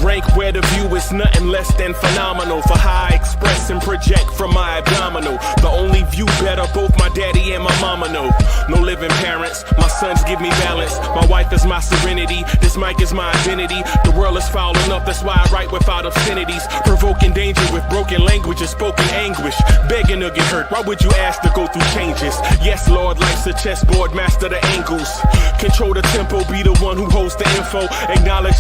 rank where the view is nothing less than phenomenal. For how I express and project from my abdominal. The only view better, both my daddy and my mama know. No living parents, my sons give me balance. My wife is my serenity, this mic is my identity. The world is foul enough, that's why I write without obscenities. Provoking danger with broken language and spoken anguish. Begging to get hurt, why would you ask to go through changes? Yes, Lord, life's a chessboard, master the angles. Control the tempo, be the one who holds the info. Acknowledge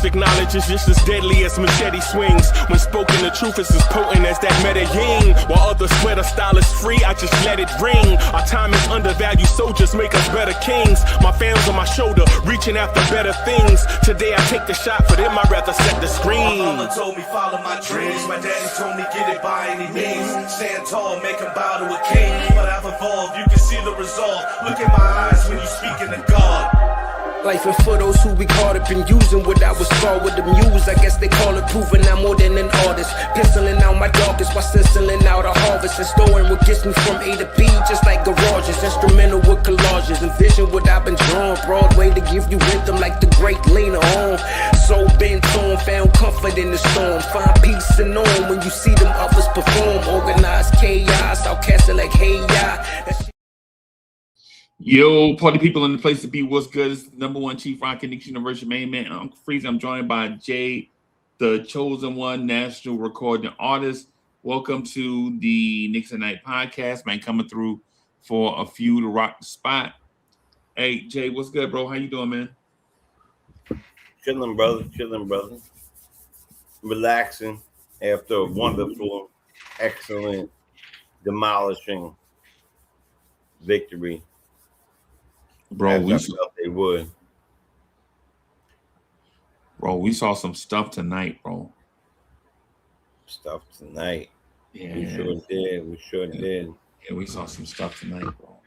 is just as deadly as machete swings. When spoken, the truth is as potent as that Medellin. While others swear the style is free, I just let it ring. Our time is undervalued, soldiers make us better kings. My fans on my shoulder, reaching after better things. Today I take the shot, for them I'd rather set the screen. My mama told me follow my dreams. My daddy told me get it by any means. Stand tall, make him bow to a king. But I've evolved, you can see the resolve. Look in my eyes when you speaking to God. Life and for those who be caught up in using what I was taught with the muse. I guess they call it proving I'm more than an artist. Penciling out my darkest while stenciling out a harvest. And storing what gets me from A to B, just like garages. Instrumental with collages. Envision what I've been drawn. Broadway to give you rhythm like the great Lena on. So bent on, found comfort in the storm. Find peace and on when you see them others perform. Organized chaos, outcasted like hey ya. Yo, party people in the place to be. What's good? It's the number one Chief Rock Knicks University main man, Uncle Freeze. I'm joined by Jay, the chosen one, national recording artist. Welcome to the Knicks at Night podcast, man. Coming through for a few to rock the spot. Hey, Jay, what's good, bro? How you doing, man? Chilling, brother. Chilling, brother. Relaxing after a wonderful, excellent, demolishing victory. Bro, we saw some stuff tonight, bro. Stuff tonight. Yeah, we sure did. Yeah, we saw some stuff tonight, bro.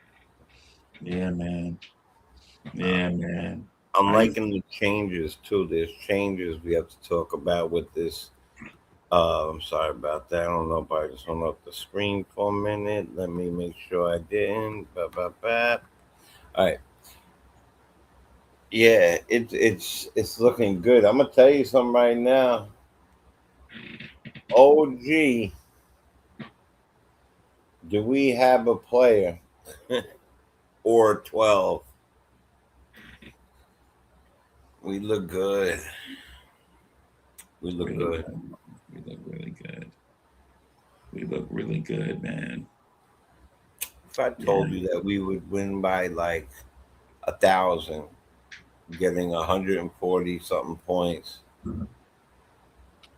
Yeah, man. Yeah, man. I'm liking the changes too. There's changes we have to talk about with this. I'm sorry about that. I don't know if I just went off the screen for a minute. Let me make sure I didn't. All right. Yeah, it's looking good. I'm gonna tell you something right now. OG, do we have a player or 12? We look good. We look good. We look really good. We look really good, man. If I told you that we would win by like 1,000, getting 140 something points, and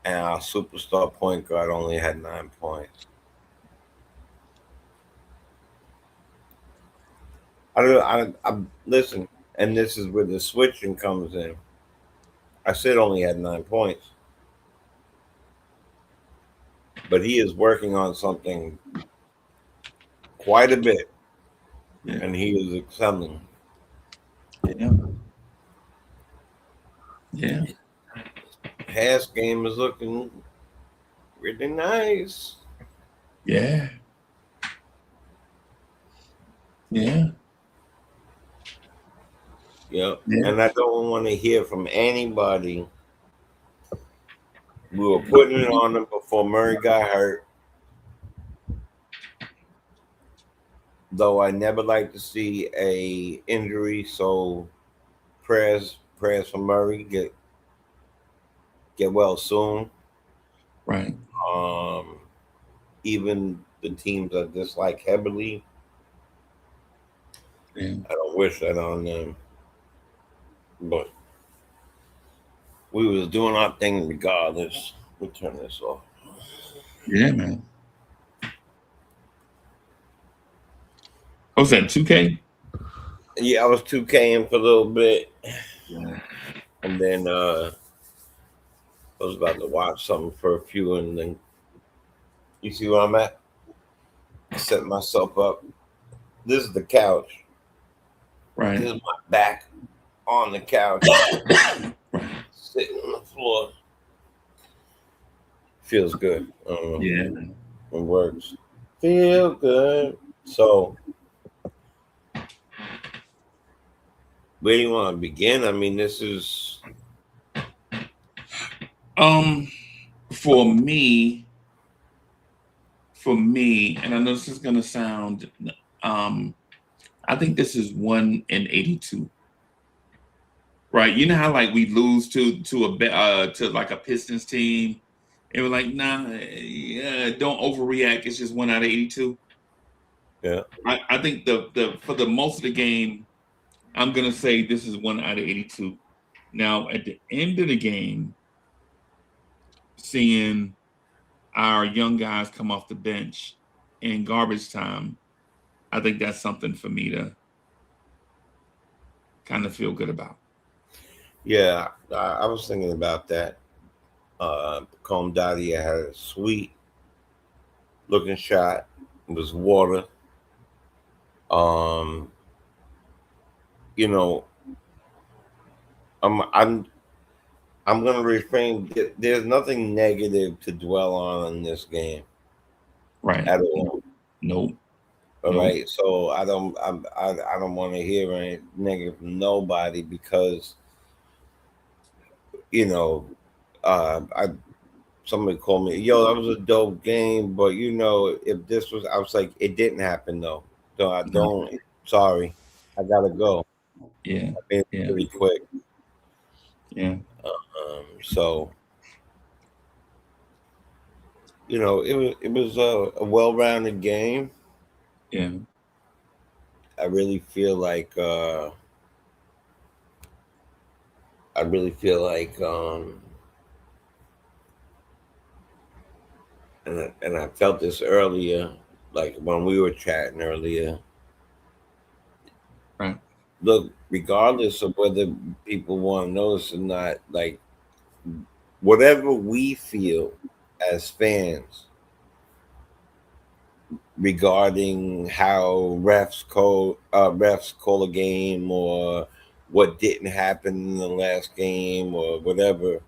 our superstar point guard only had 9 points. I listen, and this is where the switching comes in. I said only had 9 points, but he is working on something quite a bit, and he is excelling. Yeah. Pass game is looking really nice. Yeah. Yep. Yeah. And I don't want to hear from anybody. We were putting it on him before Murray got hurt. Though I never like to see a injury, so prayers for Murray get well soon. Right. Even the teams I dislike heavily, I don't wish that on them. But we was doing our thing regardless. We'll turn this off. Yeah, man. What was that, 2K? Yeah, I was 2K'ing for a little bit. Yeah. And then I was about to watch something for a few, and then you see where I'm at? I set myself up. This is the couch. Right. This is my back on the couch. Sitting on the floor. Feels good. Yeah. It works. Feel good. So where do you want to begin? I mean, this is Um, for me, and I know this is gonna sound, um, I think this is 1 in 82. Right? You know how like we lose to like a Pistons team, and we're like, nah, yeah, don't overreact. It's just 1 out of 82. Yeah. I think the for the most of the game, I'm gonna say this is 1 out of 82. Now at the end of the game, seeing our young guys come off the bench in garbage time, I think that's something for me to kind of feel good about. Yeah, I was thinking about that. Comb Dottie had a sweet looking shot. It was water. Um, you know, I'm I'm I'm gonna refrain. There's nothing negative to dwell on in this game Right? at all. Nope. All Nope. right, so I don't want to hear any negative from nobody because you know, I somebody called me, yo, that was a dope game, but if this was, I was like, it didn't happen though. So I No. don't. Sorry, I gotta go. Yeah. I mean, Yeah. really quick. Yeah. So it was a well-rounded game. Yeah. I really feel like I really feel like and I felt this earlier, like when we were chatting earlier. Right. Look, regardless of whether people want to notice or not, like whatever we feel as fans regarding how refs call a game or what didn't happen in the last game or whatever,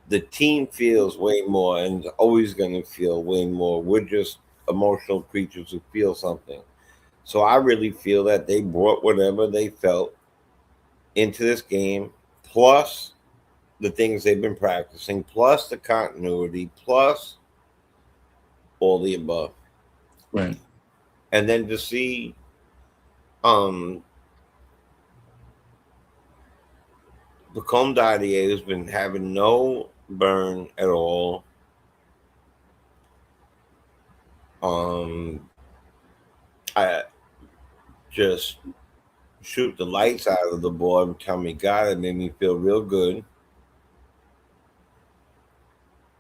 the team feels way more and is always going to feel way more. We're just emotional creatures who feel something. So I really feel that they brought whatever they felt into this game, plus the things they've been practicing, plus the continuity, plus all the above. Right. And then to see um Lacombe Didier has been having no burn at all. I just shoot the lights out of the ball every time he got it. Made me feel real good.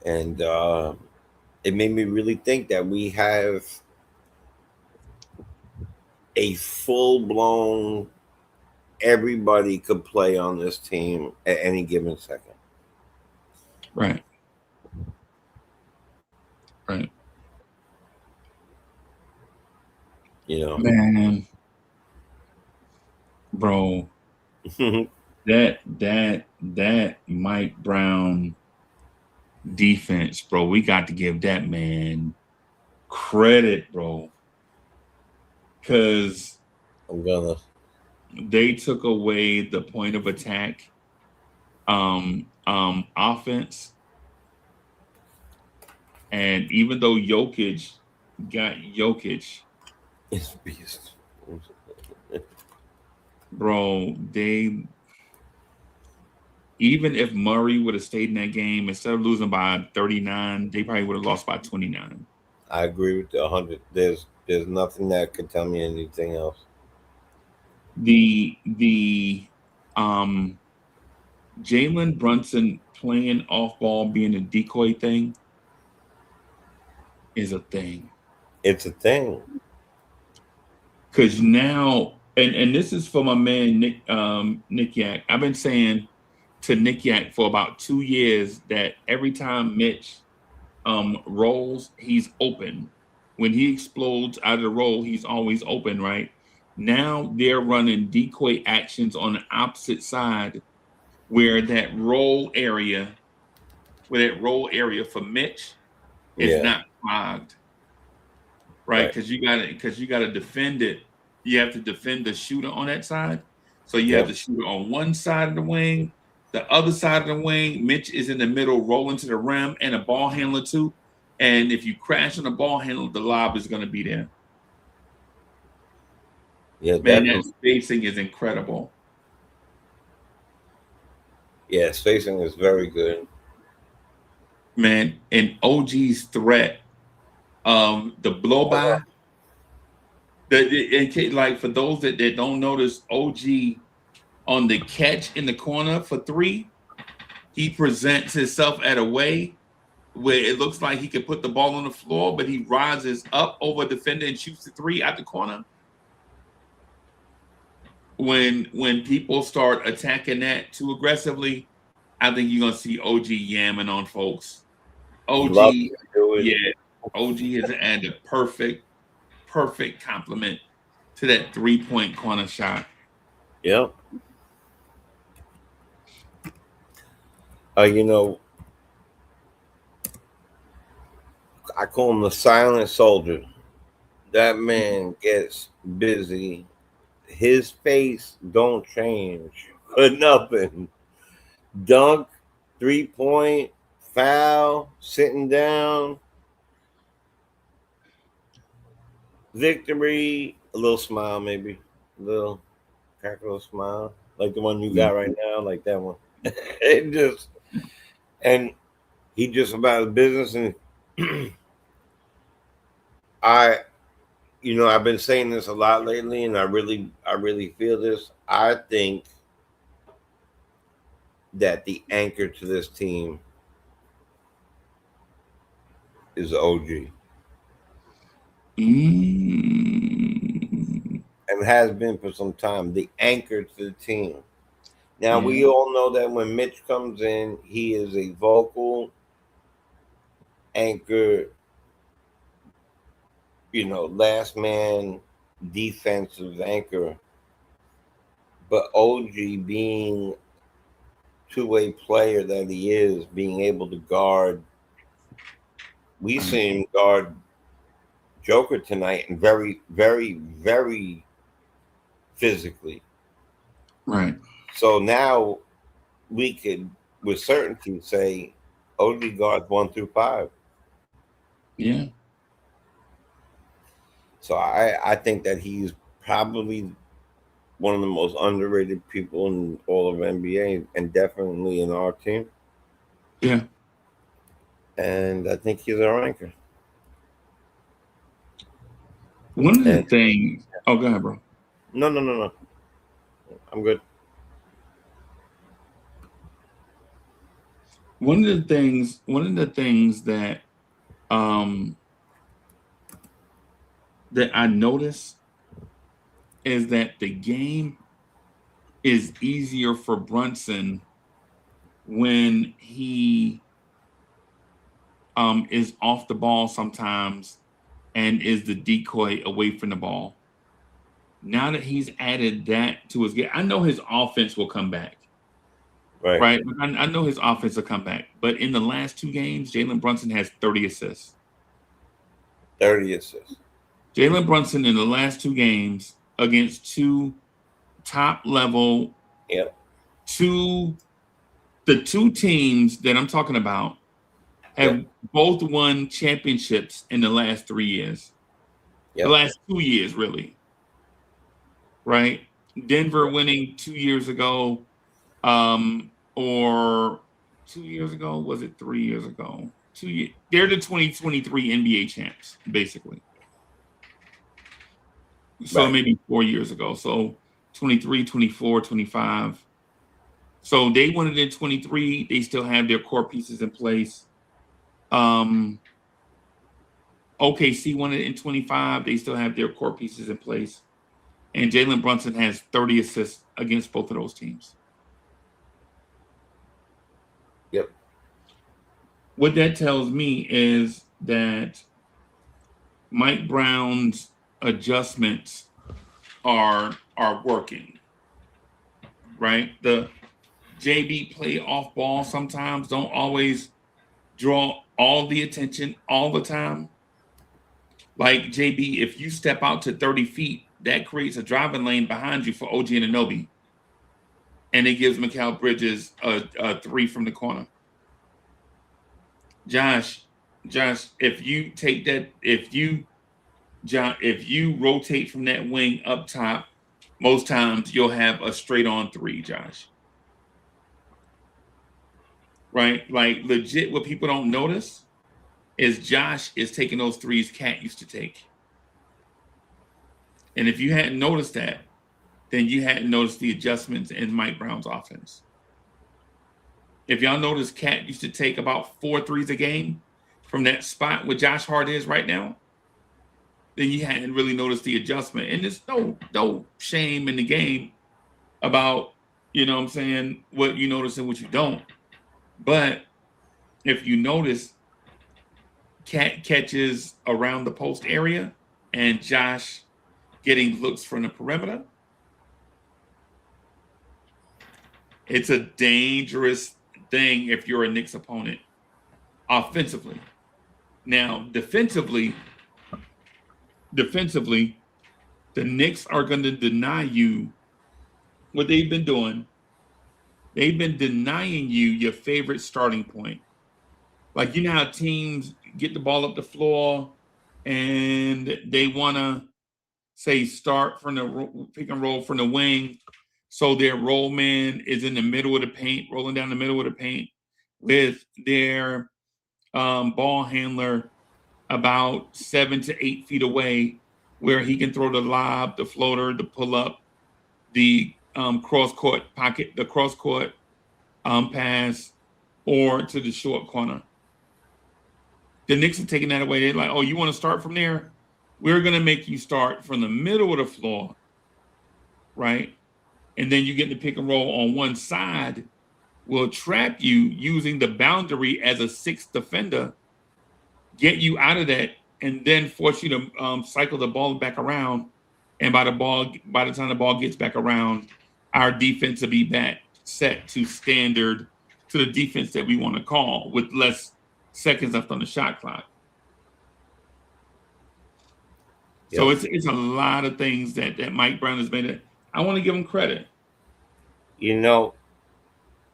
And it made me really think that we have a full blown everybody could play on this team at any given second. Right. Right. Man, bro, that Mike Brown defense, bro, we got to give that man credit, bro. Cause I'm gonna. they took away the point of attack offense. And even though Jokic got Jokic, It's beast. bro, even if Murray would have stayed in that game, instead of losing by 39, they probably would have lost by 29. I agree with the 100. There's nothing that could tell me anything else. The Jalen Brunson playing off ball being a decoy thing is a thing. It's a thing. Because now, and this is for my man Nick Yak. I've been saying to Nick Yak for about 2 years that every time Mitch rolls, he's open. When he explodes out of the roll, he's always open, right? Now they're running decoy actions on the opposite side where that roll area for Mitch is not clogged. Right? Because you gotta defend it. You have to defend the shooter on that side. So you have the shooter on one side of the wing, The other side of the wing, Mitch is in the middle, rolling to the rim, and a ball handler too. And if you crash on the ball handler, the lob is going to be there. Yeah, Man, definitely. that spacing is incredible. Yeah, spacing is very good. Man, and OG's threat, the blow by, like for those that don't notice, OG on the catch in the corner for three, he presents himself at a way where it looks like he could put the ball on the floor, but he rises up over a defender and shoots the three out the corner. When people start attacking that too aggressively, I think you're gonna see OG yamming on folks. OG, Love to do it. yeah, OG has added a perfect complement to that 3-point corner shot. Yep. You know, I call him the silent soldier. That man gets busy. His face don't change for nothing. Dunk, 3-point, foul, sitting down, victory, a little smile maybe, a little crack a little smile, like the one you got right now, like that one. It just, and he just about his business. And I've been saying this a lot lately, and I really feel this. I think that the anchor to this team is OG. And has been for some time, the anchor to the team. Now, we all know that when Mitch comes in, he is a vocal anchor, last man defensive anchor. But OG, being two-way player that he is, being able to guard, we see him guard Joker tonight, and very, very, very physically. Right. So now we could with certainty say OG guards 1 through 5. Yeah. So I think that he's probably one of the most underrated people in all of NBA, and definitely in our team. Yeah. And I think he's our anchor. One of the things. Oh, go ahead, bro. No. I'm good. One of the things that that I notice is that the game is easier for Brunson when he is off the ball sometimes and is the decoy away from the ball. Now that he's added that to his game, I know his offense will come back. Right. I know his offense will come back. But in the last 2 games, Jalen Brunson has 30 assists. 30 assists. Jalen Brunson in the last 2 games against 2 top level. Yep. The 2 teams that I'm talking about have both won championships in the last 3 years. Yep. The last 2 years, really. Right? Denver winning 2 years ago. Or 2 years ago, was it 3 years ago? 2 years. They're the 2023 NBA champs, basically. So maybe 4 years ago. So 23, 24, 25. So they won it in 23. They still have their core pieces in place. OKC won it in 25. They still have their core pieces in place. And Jalen Brunson has 30 assists against both of those teams. Yep. What that tells me is that Mike Brown's adjustments are working, right? The JB play off ball sometimes don't always draw all the attention all the time. Like JB, if you step out to 30 feet, that creates a driving lane behind you for OG Anunoby. and it gives Mikal Bridges a 3 from the corner. Josh, if you take that, if you rotate from that wing up top, most times you'll have a straight on 3, Josh. Right? Like legit, what people don't notice is Josh is taking those threes Cat used to take. And if you hadn't noticed that, then you hadn't noticed the adjustments in Mike Brown's offense. If y'all notice, Cat used to take about 4 threes a game from that spot where Josh Hart is right now, then you hadn't really noticed the adjustment. And there's no shame in the game about, you know what I'm saying, what you notice and what you don't. But if you notice, Cat catches around the post area and Josh getting looks from the perimeter, it's a dangerous thing if you're a Knicks opponent offensively. Now, defensively, the Knicks are going to deny you what they've been doing. They've been denying you your favorite starting point. Like, you know how teams get the ball up the floor and they want to, say, start from the pick and roll from the wing. So their roll man is in the middle of the paint, rolling down the middle of the paint with their ball handler about 7 to 8 feet away, where he can throw the lob, the floater, the pull up, the cross court pocket, the cross court pass, or to the short corner. The Knicks are taking that away. They're like, oh, you want to start from there? We're going to make you start from the middle of the floor, right? And then you get the pick and roll on one side. We'll trap you using the boundary as a 6th defender, get you out of that, and then force you to cycle the ball back around. And by the time the ball gets back around, our defense will be back set to standard, to the defense that we want to call with less seconds left on the shot clock. Yep. So it's a lot of things that Mike Brown has made. I want to give him credit. You know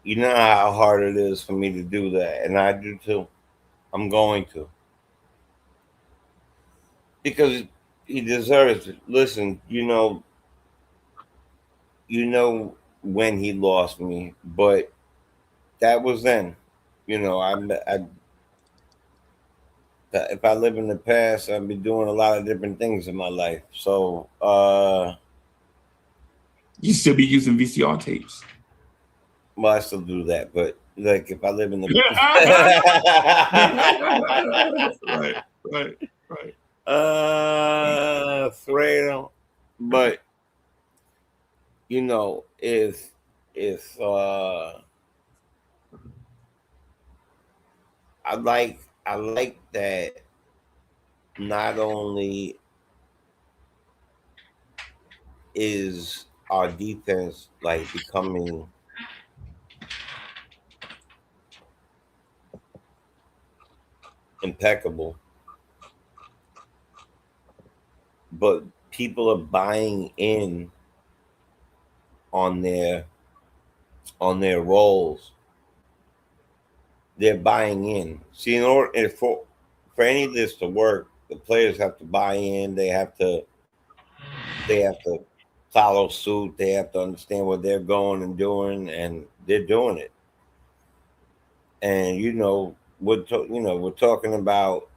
how hard it is for me to do that, and I do too. I'm going to. Because he deserves it. Listen, you know when he lost me, but that was then. You know, if I live in the past, I'd be doing a lot of different things in my life. So you still be using VCR tapes. Well, I still do that, but like if I live in the right. Fredo. But you know, if I like that not only is our defense like becoming impeccable, but people are buying in on their roles. They're buying in. See, in order for any of this to work, the players have to buy in. They have to follow suit. They have to understand what they're going and doing, and they're doing it. And we're talking about,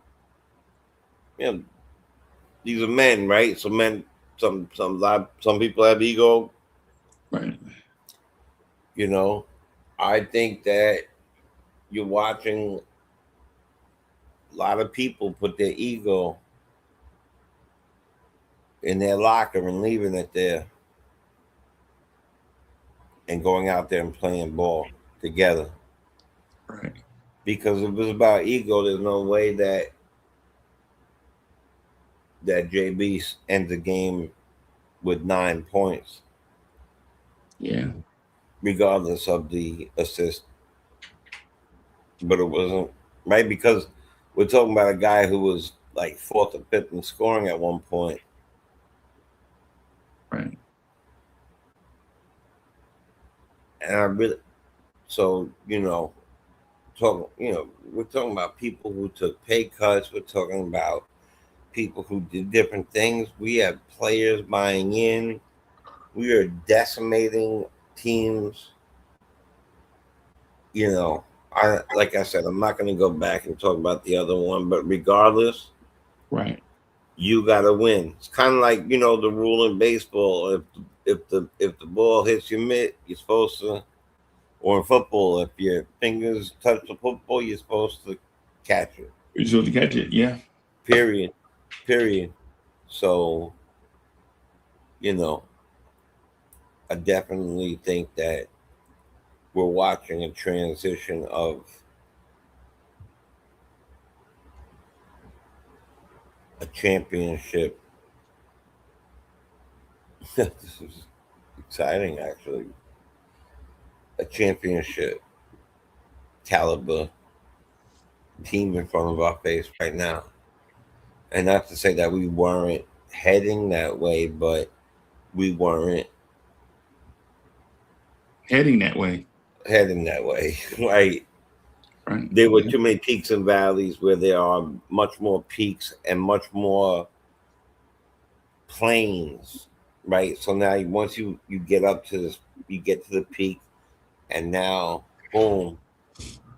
these are men, right? So men, some people have ego, right? I think that you're watching a lot of people put their ego in their locker and leaving it there and going out there and playing ball together. Right. Because if it was about ego, there's no way that JB ends the game with 9 points. Yeah. Regardless of the assist. But it wasn't, right? Because we're talking about a guy who was like 4th or 5th in scoring at one point. Right. And I really, so, we're talking about people who took pay cuts. We're talking about people who did different things. We have players buying in. We are decimating teams. Like I said, I'm not going to go back and talk about the other one, but regardless, Right. you got to win. It's kind of like the rule in baseball: if the ball hits your mitt, you're supposed to, or in football, if your fingers touch the football, you're supposed to catch it. You're supposed to catch it. Yeah. Period. Period. So, I definitely think that we're watching a transition of a championship. This is exciting, actually. A championship caliber team in front of our face right now. And not to say that we weren't heading that way, but we weren't Heading that way. heading that way. Right. Right. There were too many peaks and valleys where there are much more peaks and much more planes. Right. So now once you get up to this, you get to the peak, and now boom.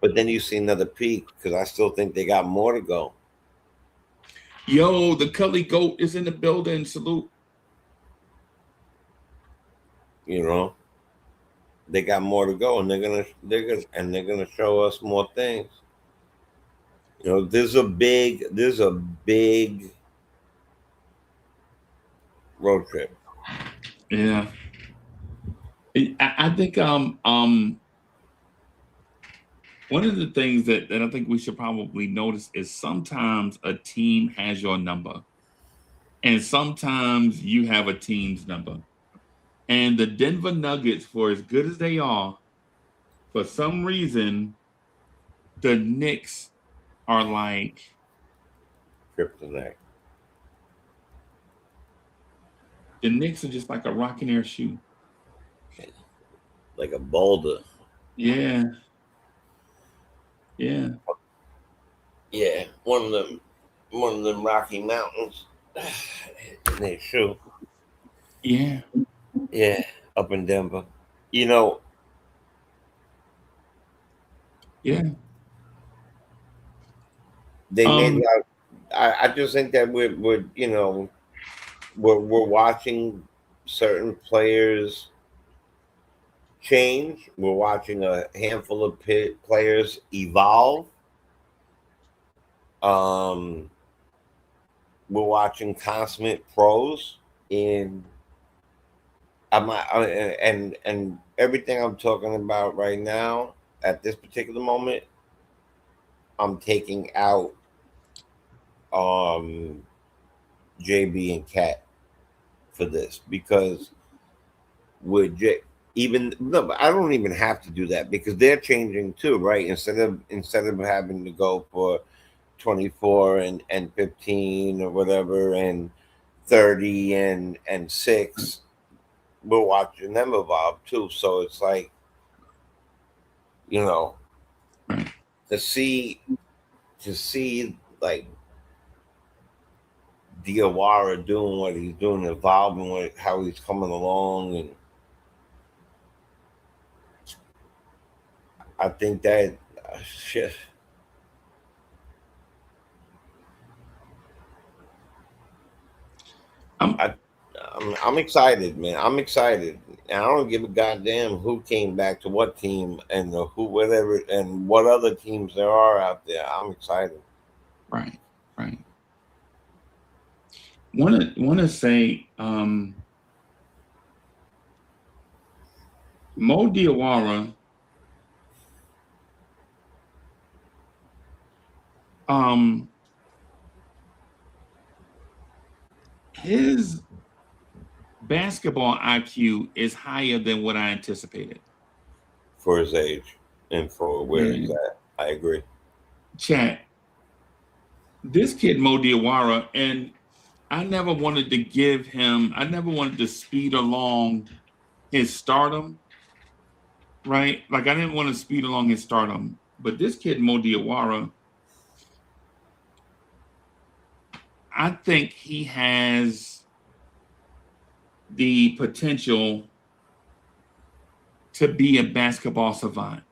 But then you see another peak, because I still think they got more to go. Yo, the Cully Goat is in the building. Salute. They got more to go, and they're gonna show us more things. There's a big road trip. Yeah. I think one of the things that I think we should probably notice is sometimes a team has your number, and sometimes you have a team's number. And the Denver Nuggets, for as good as they are, for some reason, the Knicks are like Kryptonite. The Knicks are just like a rocking air shoe. Like a boulder. Yeah. Yeah. Yeah. One of them Rocky Mountains. In their shoe. Yeah. Yeah. Up in Denver. Yeah. They made I just think that we're watching certain players change. We're watching a handful of players evolve. We're watching consummate pros and everything I'm talking about right now at this particular moment, I'm taking out JB and Cat for this, because with but I don't even have to do that, because they're changing too, right? Instead of having to go for 24 and 15 or whatever and 30 and 6, we're watching them evolve too. So it's like, to see like Diawara doing what he's doing, evolving with how he's coming along, and I think that shit. I'm excited, man. I'm excited. And I don't give a goddamn who came back to what team and who, whatever, and what other teams there are out there. I'm excited. Right. Want to say, Mo Diawara, his basketball IQ is higher than what I anticipated for his age and for where he's at. I agree. Chat. This kid Mo Diawara, and I never wanted to speed along his stardom, right? Like, I didn't want to speed along his stardom, but this kid, Mo Diawara, I think he has the potential to be a basketball savant.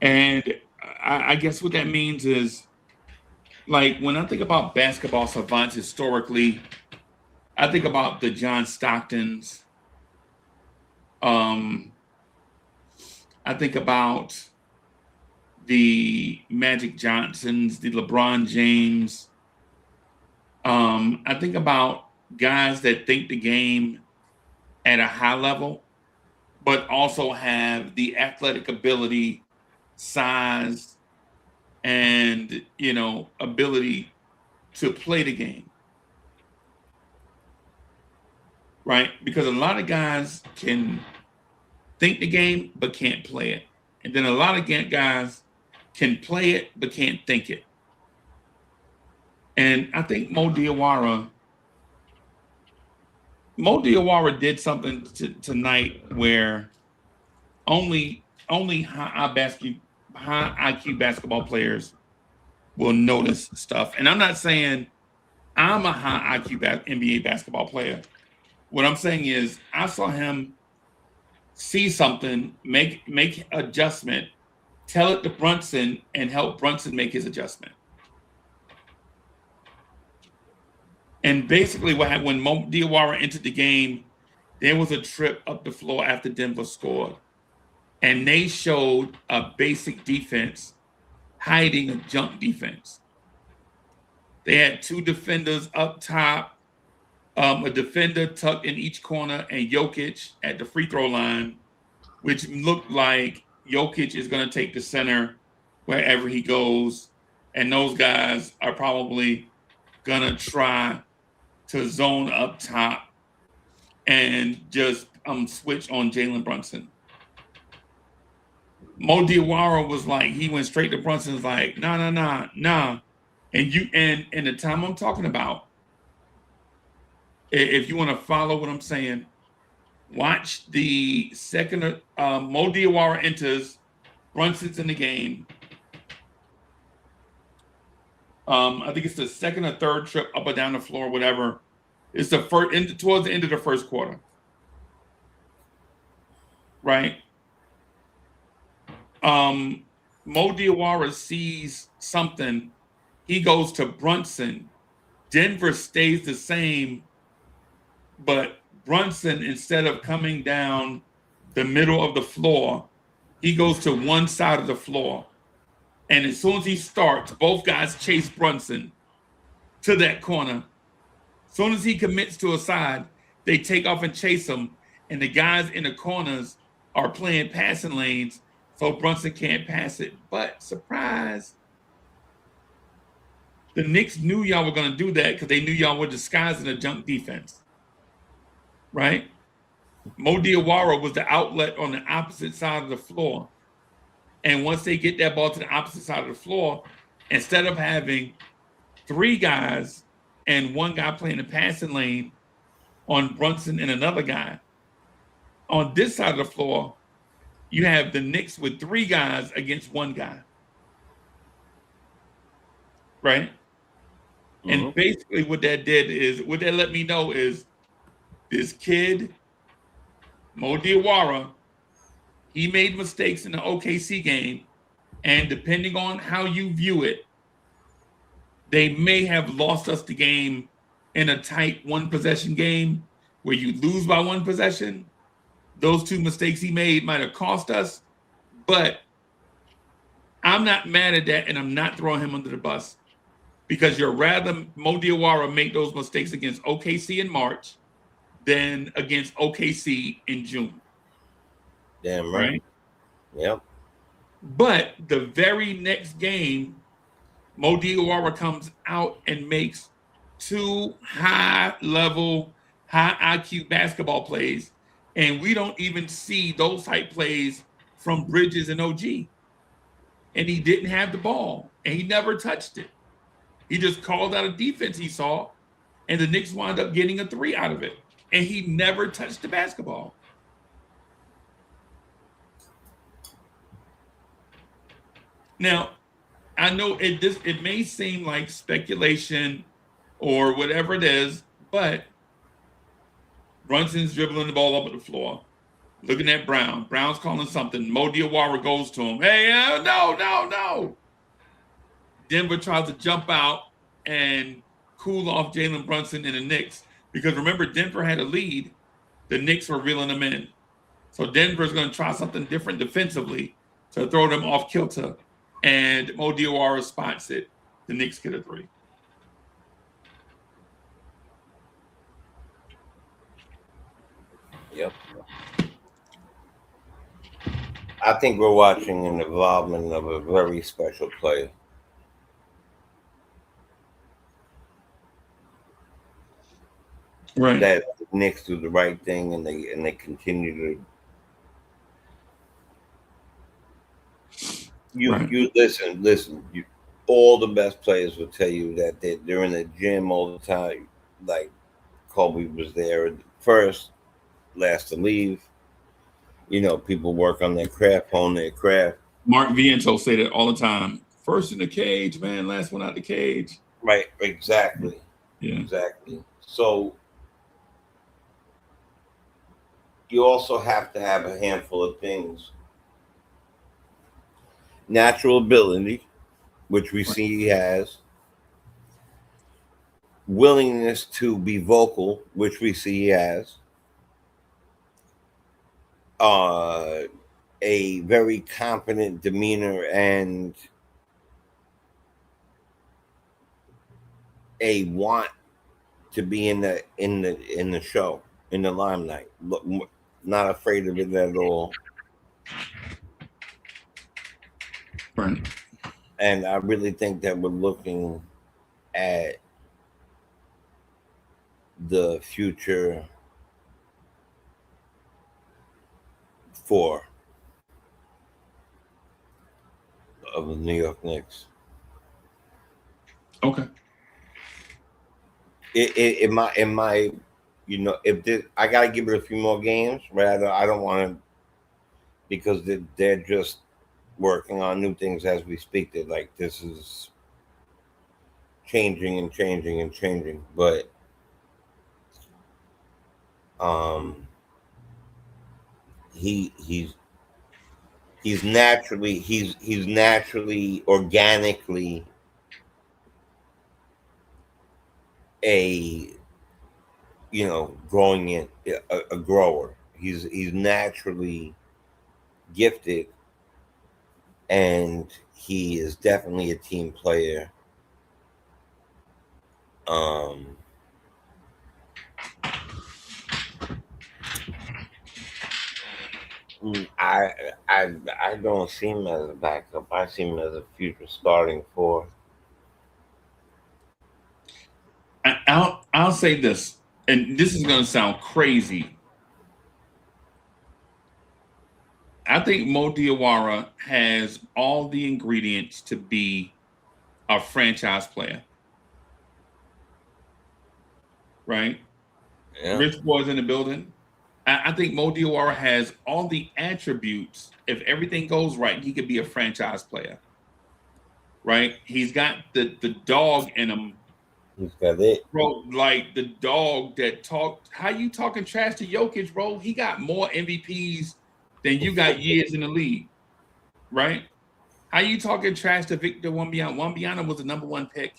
And I guess what that means is, like, when I think about basketball savants historically, I think about the John Stocktons. I think about the Magic Johnsons, the LeBron James. I think about guys that think the game at a high level, but also have the athletic ability, size, and, you know, ability to play the game. Right? Because a lot of guys can think the game, but can't play it. And then a lot of guys can play it, but can't think it. And I think Mo Diawara did something tonight where only high IQ basketball players will notice stuff. And I'm not saying I'm a high IQ NBA basketball player. What I'm saying is I saw him see something, make adjustment, tell it to Brunson, and help Brunson make his adjustment. And basically when Mo Diawara entered the game, there was a trip up the floor after Denver scored. And they showed a basic defense hiding a junk defense. They had two defenders up top, a defender tucked in each corner, and Jokic at the free throw line, which looked like Jokic is going to take the center wherever he goes. And those guys are probably going to try to zone up top and just switch on Jalen Brunson. Mo Diawara was like, he went straight to Brunson's like, nah. And the time I'm talking about, if you want to follow what I'm saying, watch the second Mo Diawara enters, Brunson's in the game. I think it's the second or third trip up or down the floor, whatever. It's the first towards the end of the first quarter, right? Mo Diawara sees something. He goes to Brunson. Denver stays the same, but Brunson, instead of coming down the middle of the floor, he goes to one side of the floor. And as soon as he starts, both guys chase Brunson to that corner. As soon as he commits to a side, they take off and chase him. And the guys in the corners are playing passing lanes, so Brunson can't pass it. But surprise, the Knicks knew y'all were going to do that because they knew y'all were disguising a junk defense. Right? Mo Diawara was the outlet on the opposite side of the floor. And once they get that ball to the opposite side of the floor, instead of having three guys and one guy playing the passing lane on Brunson and another guy, on this side of the floor, you have the Knicks with three guys against one guy. Right? Mm-hmm. And basically what that let me know is this kid, Mo Diawara, he made mistakes in the OKC game, and depending on how you view it, they may have lost us the game in a tight one-possession game where you lose by one possession. Those two mistakes he made might have cost us, but I'm not mad at that, and I'm not throwing him under the bus because you'd rather Mo Diawara make those mistakes against OKC in March than against OKC in June. Damn right. Yep. But the very next game, Mo Diawara comes out and makes two high-level, high IQ basketball plays, and we don't even see those type plays from Bridges and OG. And he didn't have the ball, and he never touched it. He just called out a defense he saw, and the Knicks wound up getting a three out of it. And he never touched the basketball. Now, I know it may seem like speculation or whatever it is, but Brunson's dribbling the ball up at the floor, looking at Brown. Brown's calling something. Mo Diawara goes to him. Hey, no. Denver tries to jump out and cool off Jalen Brunson and the Knicks. Because remember, Denver had a lead. The Knicks were reeling them in. So Denver's going to try something different defensively to throw them off kilter. And Mo Diawara spots it. The Knicks get a 3. Yep. I think we're watching an involvement of a very special player. Right. That the Knicks do the right thing and they continue to. You listen. All the best players will tell you that they're in the gym all the time. Like Kobe was there first, last to leave. You know, people work on their craft, hone their craft. Mark Viento say that all the time. First in the cage, man. Last one out the cage. Right, exactly. Yeah. Exactly. So you also have to have a handful of things. Natural ability, which we see he has. Willingness to be vocal, which we see he has. A very confident demeanor and a want to be in the show, in the limelight. Not afraid of it at all. Right. And I really think that we're looking at the future for of the New York Knicks. Okay. In my, you know, if this, I gotta give it a few more games, right? I don't want to, because they're just working on new things as we speak. That like this is changing, but he's naturally organically a, you know, growing in a grower. He's naturally gifted, and he is definitely a team player. I don't see him as a backup. I see him as a future starting 4. I'll say this, and this is going to sound crazy. I think Mo Diawara has all the ingredients to be a franchise player. Right? Yeah. Rich Boy's in the building. I think Mo Diawara has all the attributes. If everything goes right, he could be a franchise player. Right? He's got the dog in him. He's got it. Bro, like the dog that talked. How you talking trash to Jokic, bro? He got more MVPs than you got years in the league. Right? How you talking trash to Victor Wembanyama? Wembanyama was the #1 pick.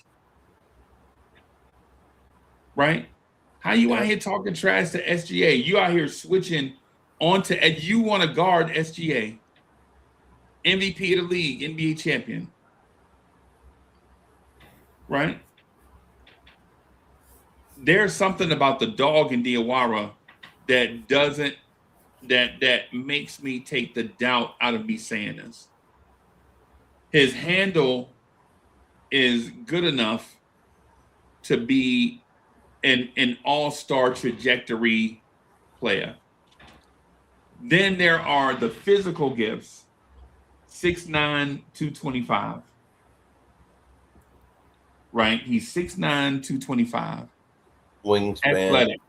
Right? How you out here talking trash to SGA? You out here switching onto, and you want to guard SGA, MVP of the league, NBA champion, right? There's something about the dog in Diawara that makes me take the doubt out of me saying this. His handle is good enough to be an all-star trajectory player. Then there are the physical gifts, 6'9", 225. Right? He's 6'9", 225. Wingspan. Athletic.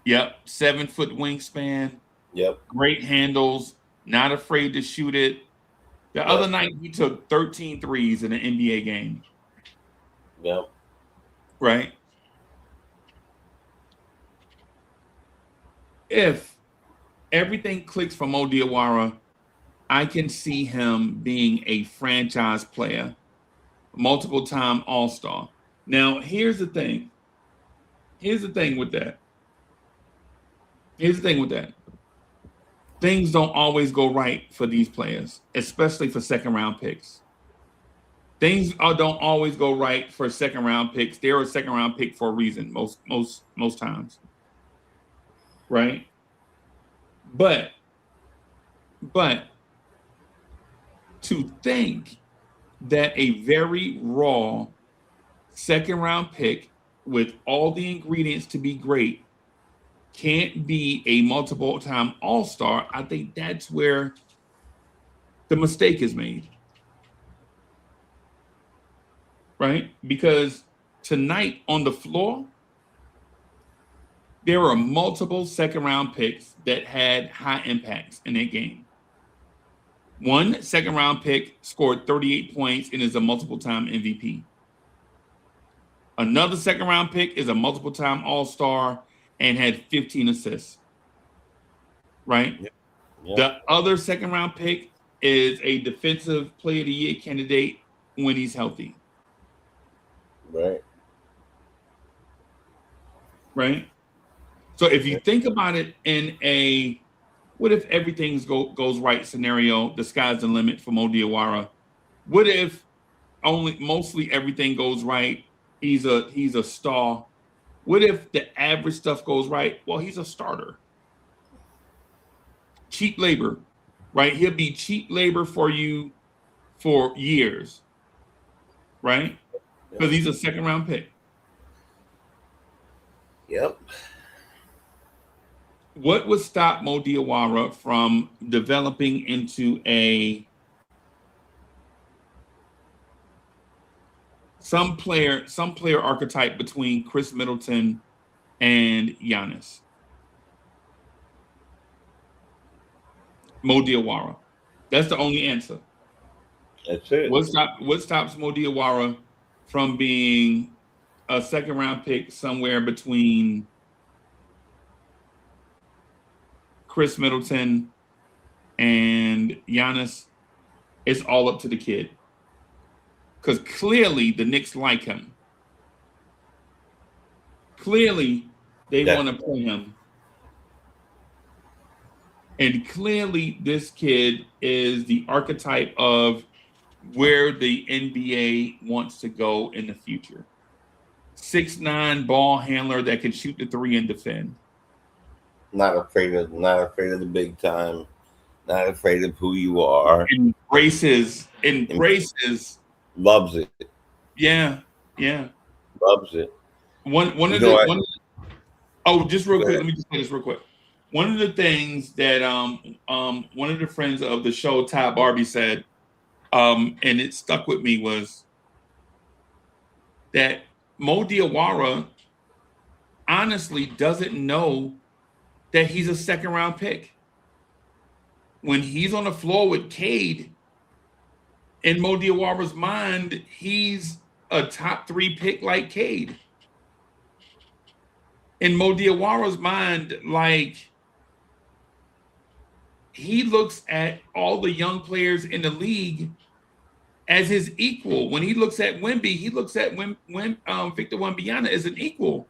Yep. 7-foot wingspan. Yep. Great handles. Not afraid to shoot it. The other night, he took 13 threes in an NBA game. Yep. Right? If everything clicks for Mo Diawara, I can see him being a franchise player, multiple-time All-Star. Now, here's the thing. Here's the thing with that. Things don't always go right for these players, especially for second-round picks. Things don't always go right for second-round picks. They're a second-round pick for a reason, most times. Right? But to think that a very raw second-round pick with all the ingredients to be great can't be a multiple-time All-Star, I think that's where the mistake is made. Right? Because tonight on the floor, there were multiple second-round picks that had high impacts in that game. One second-round pick scored 38 points and is a multiple-time MVP. Another second-round pick is a multiple-time All-Star and had 15 assists. Right? Yep. The other second-round pick is a defensive player of the year candidate when he's healthy. Right? So if you think about it in a what if everything goes right scenario, the sky's the limit for Mo Diawara. What if mostly everything goes right? He's a star. What if the average stuff goes right? Well, he's a starter. Cheap labor, right? He'll be cheap labor for you for years, right? Because he's a second-round pick. Yep. What would stop Mo Diawara from developing into some player archetype between Chris Middleton and Giannis? Mo Diawara. That's the only answer. That's it. What stops Mo Diawara from being a second-round pick somewhere between Chris Middleton and Giannis? It's all up to the kid. Because clearly the Knicks like him. Clearly they want to play him. And clearly this kid is the archetype of where the NBA wants to go in the future. 6'9" ball handler that can shoot the three and defend. Not afraid of the big time. Not afraid of who you are. Embraces. Loves it. Yeah. Loves it. Just real quick. Let me just say this real quick. One of the things that one of the friends of the show, Ty Barbie, said, and it stuck with me, was that Mo Diawara honestly doesn't know that he's a second-round pick. When he's on the floor with Cade, in Mo Diawara's mind, he's a top 3 pick like Cade. In Mo Diawara's mind, like, he looks at all the young players in the league as his equal. When he looks at Wemby, he looks at Victor Wembanyama as an equal.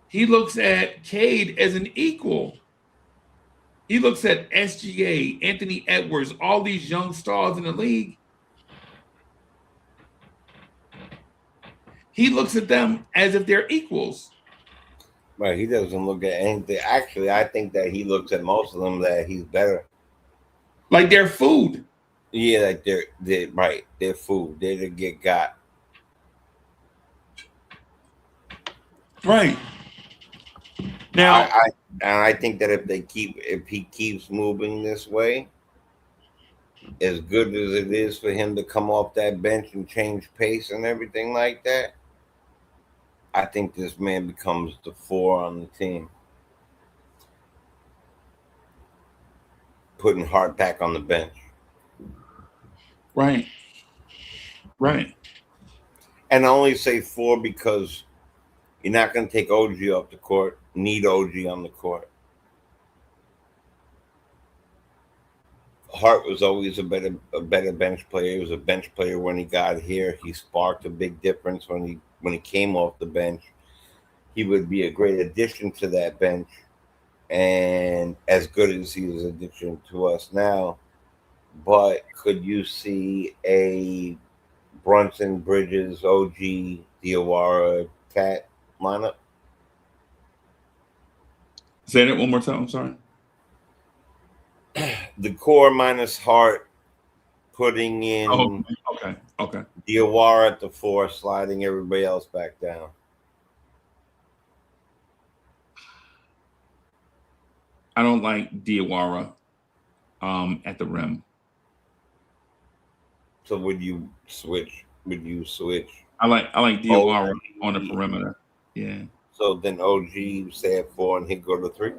He looks at Cade as an equal. He looks at SGA, Anthony Edwards, all these young stars in the league. He looks at them as if they're equals. Right, he doesn't look at anything. Actually, I think that he looks at most of them that he's better. Like they're food. Yeah, like they're right. They're food. They're to get got. Right. Now, I think that if he keeps moving this way, as good as it is for him to come off that bench and change pace and everything like that, I think this man becomes the 4 on the team. Putting Hart back on the bench. Right. Right. And I only say 4 because you're not going to take OG off the court. Need OG on the court. Hart was always a better bench player. He was a bench player when he got here. He sparked a big difference when he came off the bench. He would be a great addition to that bench, and as good as he is an addition to us now. But could you see a Brunson, Bridges, OG, Diawara, Cat lineup? Say that one more time. I'm sorry. The core minus Hart, putting in Okay. Diawara at the 4, sliding everybody else back down. I don't like Diawara at the rim. So would you switch? I like Diawara on the perimeter. Yeah. So then OG stay at 4 and he'd go to 3.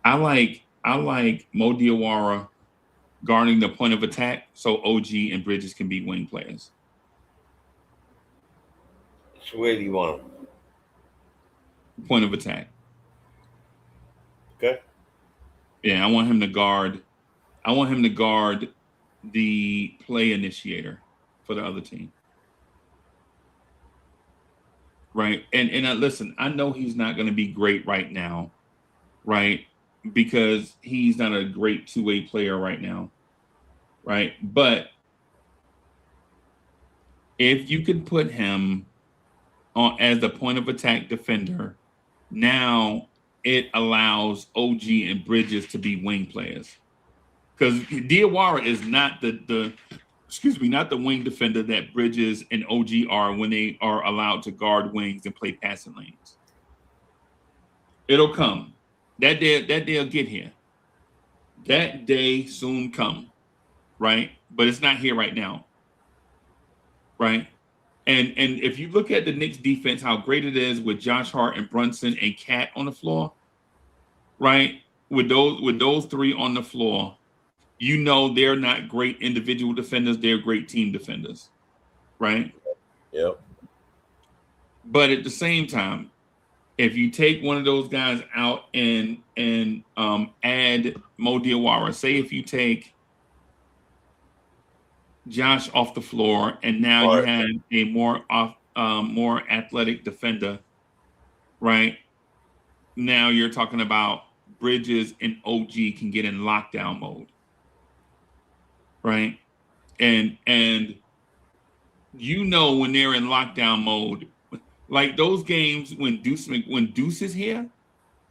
I like Mo Diawara guarding the point of attack so OG and Bridges can be wing players. So where do you want him? Point of attack. Okay. Yeah, I want him to guard the play initiator for the other team. Right. And listen, I know he's not going to be great right now, right? Because he's not a great two-way player right now. Right. But if you could put him on as the point of attack defender, now it allows OG and Bridges to be wing players. Because Diawara is not not the wing defender that Bridges and OG are when they are allowed to guard wings and play passing lanes. It'll come. That day'll get here. That day soon come, right? But it's not here right now, right? And if you look at the Knicks defense, how great it is with Josh Hart and Brunson and Cat on the floor, right? With those 3 on the floor, you know they're not great individual defenders, they're great team defenders, right? Yep. But at the same time, if you take one of those guys out and add Mo Diawara, say if you take Josh off the floor and now you have a more athletic defender, right? Now you're talking about Bridges and OG can get in lockdown mode. Right. And you know when they're in lockdown mode, like those games when Deuce is here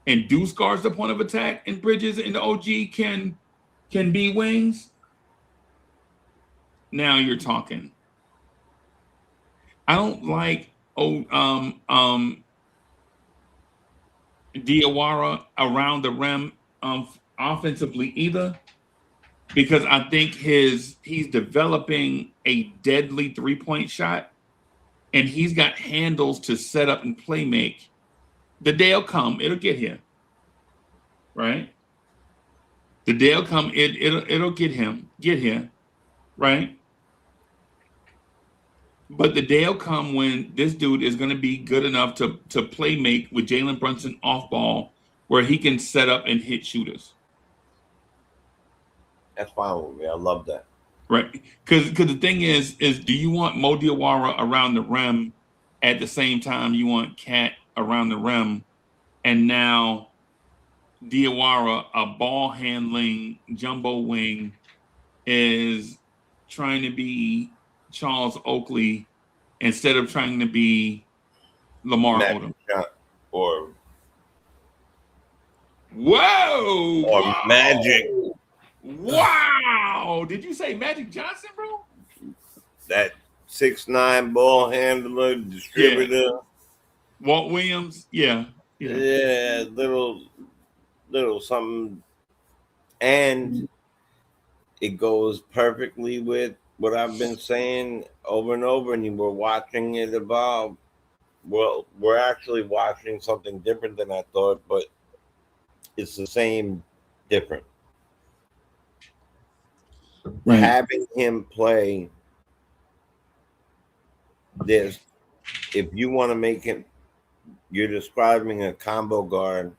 and Deuce guards the point of attack and Bridges and the OG can be wings. Now you're talking. I don't like Diawara around the rim offensively either. Because I think he's developing a deadly 3-point shot, and he's got handles to set up and play make. The day'll come, it'll get here, right? The day'll come, it'll get here, right? But the day'll come when this dude is going to be good enough to play make with Jalen Brunson off ball, where he can set up and hit shooters. That's fine with me. I love that. Right. Because the thing is do you want Mo Diawara around the rim at the same time you want Cat around the rim, and now Diawara, a ball handling jumbo wing, is trying to be Charles Oakley instead of trying to be Lamar Odom. Or Magic. Magic. Wow! Did you say Magic Johnson, bro? That 6'9" ball handler, distributor. Yeah. Walt Williams, yeah. Little something, and it goes perfectly with what I've been saying over and over. And we're watching it evolve. Well, we're actually watching something different than I thought, but it's the same, different. Right. Having him play this, if you want to make him, you're describing a combo guard,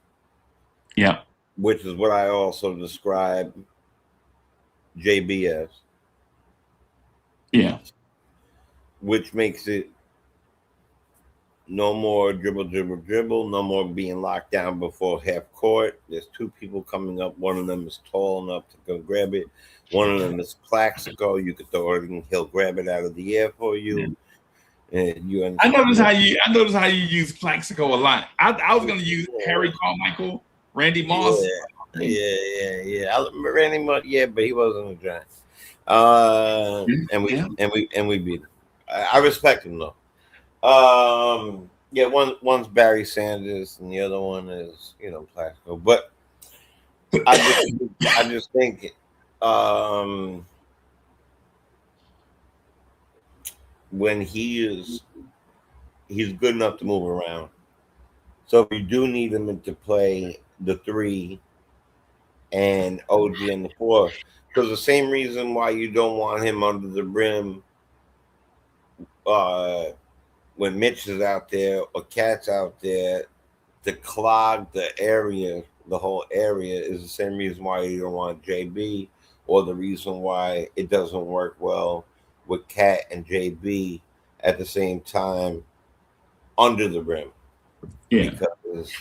Yeah. which is what I also describe JB as. Yeah. Which makes it no more dribble, dribble, dribble, no more being locked down before half court. There's two people coming up. One of them is tall enough to go grab it. One of them is Plaxico. You could throw it and he'll grab it out of the air for you. And you I notice understand. how you use Plaxico a lot. I was gonna use Harry Carmichael, Randy Moss. Yeah. I remember Randy Moss, but he wasn't a giant. And we beat him. I respect him though. One's Barry Sanders and the other one is Plaxico. But I just think when he's good enough to move around. So if you do need him to play the 3 and OG in the 4, because the same reason why you don't want him under the rim when Mitch is out there or Cat's out there to clog the area, the whole area, is the same reason why you don't want JB, or the reason why it doesn't work well with Cat and JB at the same time under the rim. Yeah. Because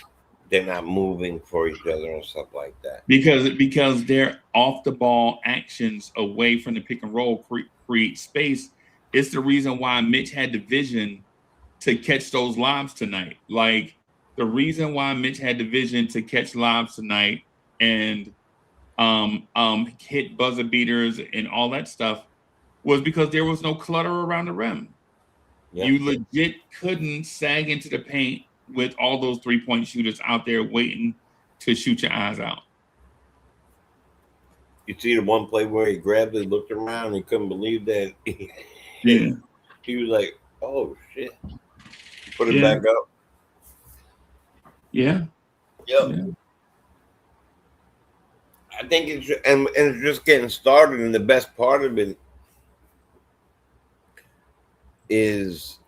they're not moving for each other and stuff like that. Because their off the ball actions away from the pick and roll create space. It's the reason why Mitch had the vision to catch those lobs tonight. Like the reason why Mitch had the vision to catch lobs tonight and hit buzzer beaters and all that stuff was because there was no clutter around the rim. Yeah. You legit couldn't sag into the paint with all those 3-point shooters out there waiting to shoot your eyes out. You see the one play where he grabbed it, looked around, and he couldn't believe that. He was like, "Oh shit!" Put it back up. Yeah. Yep. Yeah. I think it's just getting started, and the best part of it is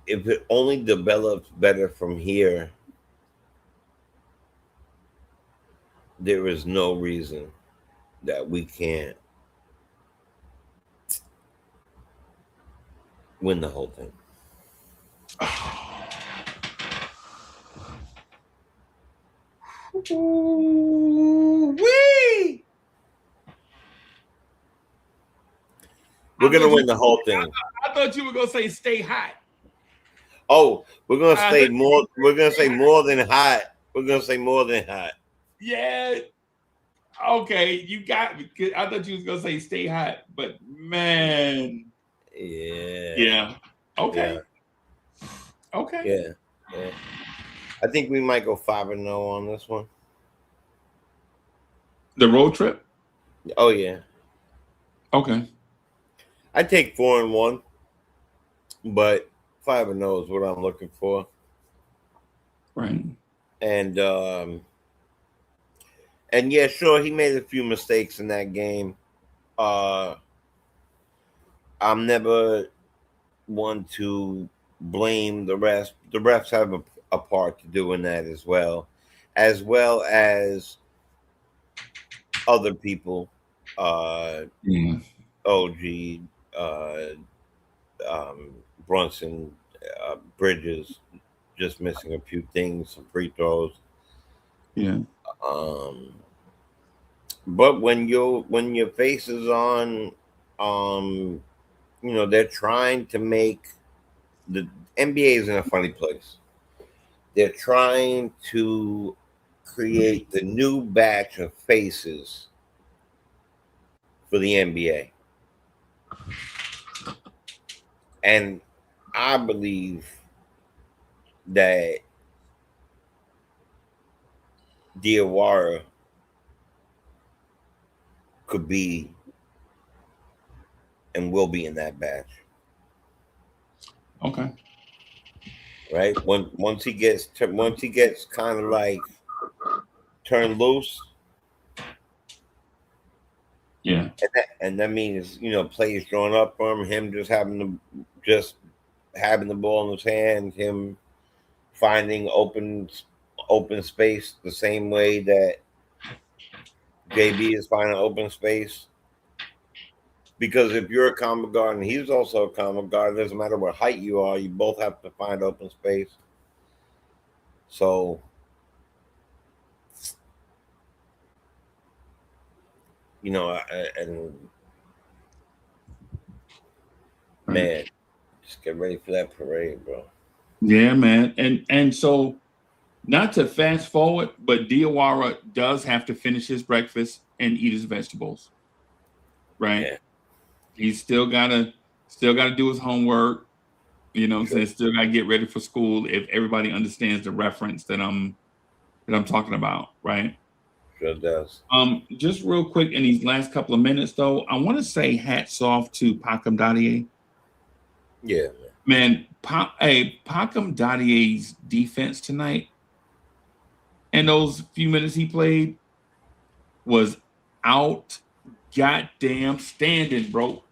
if it only develops better from here, there is no reason that we can't win the whole thing. Wee! We're gonna win the whole thing. I thought you were gonna say stay hot. Oh, we're gonna say more. We're gonna say more than hot. We're gonna say more than hot. Yeah. Okay, you got me. I thought you was gonna say stay hot, but man. Yeah. Yeah. Okay. Yeah. Okay. Yeah. I think we might go 5-0 on this one. The road trip? Oh yeah. Okay. I take 4-1, but 5-0 is what I'm looking for. Right. And yeah, sure, he made a few mistakes in that game. I'm never one to blame the refs. The refs have a part to do in that as well as other people. OG, Brunson, Bridges, just missing a few things, some free throws. Yeah. But when your face is on, they're trying to make the NBA is in a funny place. They're trying to create the new batch of faces for the NBA. And I believe that Diawara could be and will be in that batch. Okay. Right? Once he gets kind of like turned loose, Yeah. And that means, plays drawn up from him just having the ball in his hand, him finding open space the same way that JB is finding open space. Because if you're a combo guard and he's also a combo guard, it doesn't matter what height you are, you both have to find open space. So, and man, just get ready for that parade, bro. Yeah, man. And so not to fast forward, but Diawara does have to finish his breakfast and eat his vegetables. Right? Yeah. He's still gotta do his homework. Sure. Still gotta get ready for school if everybody understands the reference that I'm talking about, right? Sure does. Just real quick in these last couple of minutes though, I want to say hats off to Pakam Dadier. Yeah, man. Pakam Dadier's defense tonight and those few minutes he played was out goddamn standing, bro.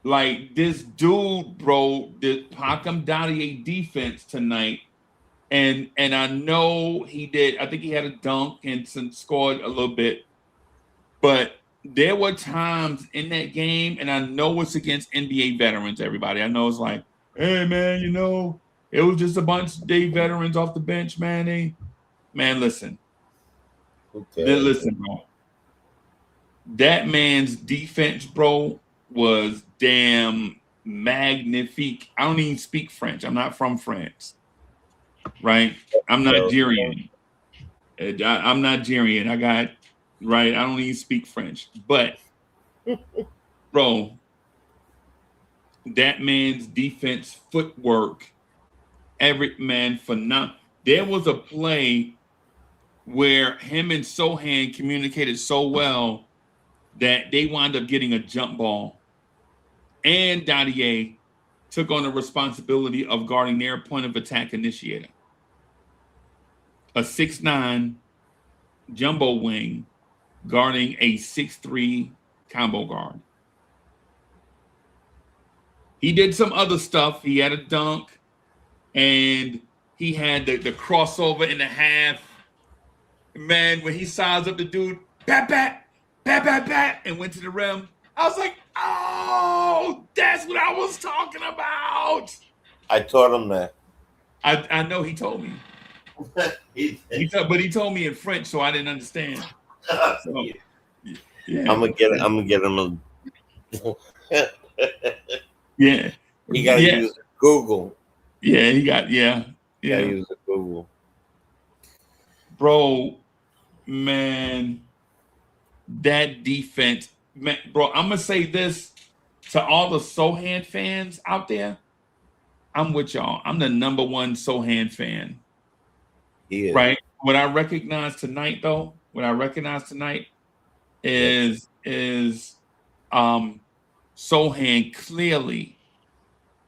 Like this dude, bro, did Pakam Dadier defense tonight. And I know he did. I think he had a dunk and scored a little bit. But there were times in that game, and I know it's against NBA veterans, everybody. I know it's like, hey, man, it was just a bunch of day veterans off the bench, man. Listen. Okay. Listen, bro. That man's defense, bro, was damn magnifique. I don't even speak French. I'm not from France. Right? I'm Nigerian. I'm Nigerian. I don't even speak French. But, bro, that man's defense footwork, phenomenal. There was a play where him and Sohan communicated so well that they wound up getting a jump ball. And Dadier took on the responsibility of guarding their point of attack initiator. A 6'9" jumbo wing guarding a 6'3" combo guard. He did some other stuff. He had a dunk, and he had the crossover in the half. Man, when he sized up the dude, pat, and went to the rim, I was like, oh, that's what I was talking about. I taught him that. I know he told me. But he told me in French, so I didn't understand. So, yeah. I'm gonna get him. Yeah. He gotta use Google. Yeah, he got Gotta use Google. Bro, man, that defense, man, bro. I'm gonna say this to all the Sohan fans out there. I'm with y'all. I'm the number one Sohan fan. He is. Right. What I recognize tonight is Sohan clearly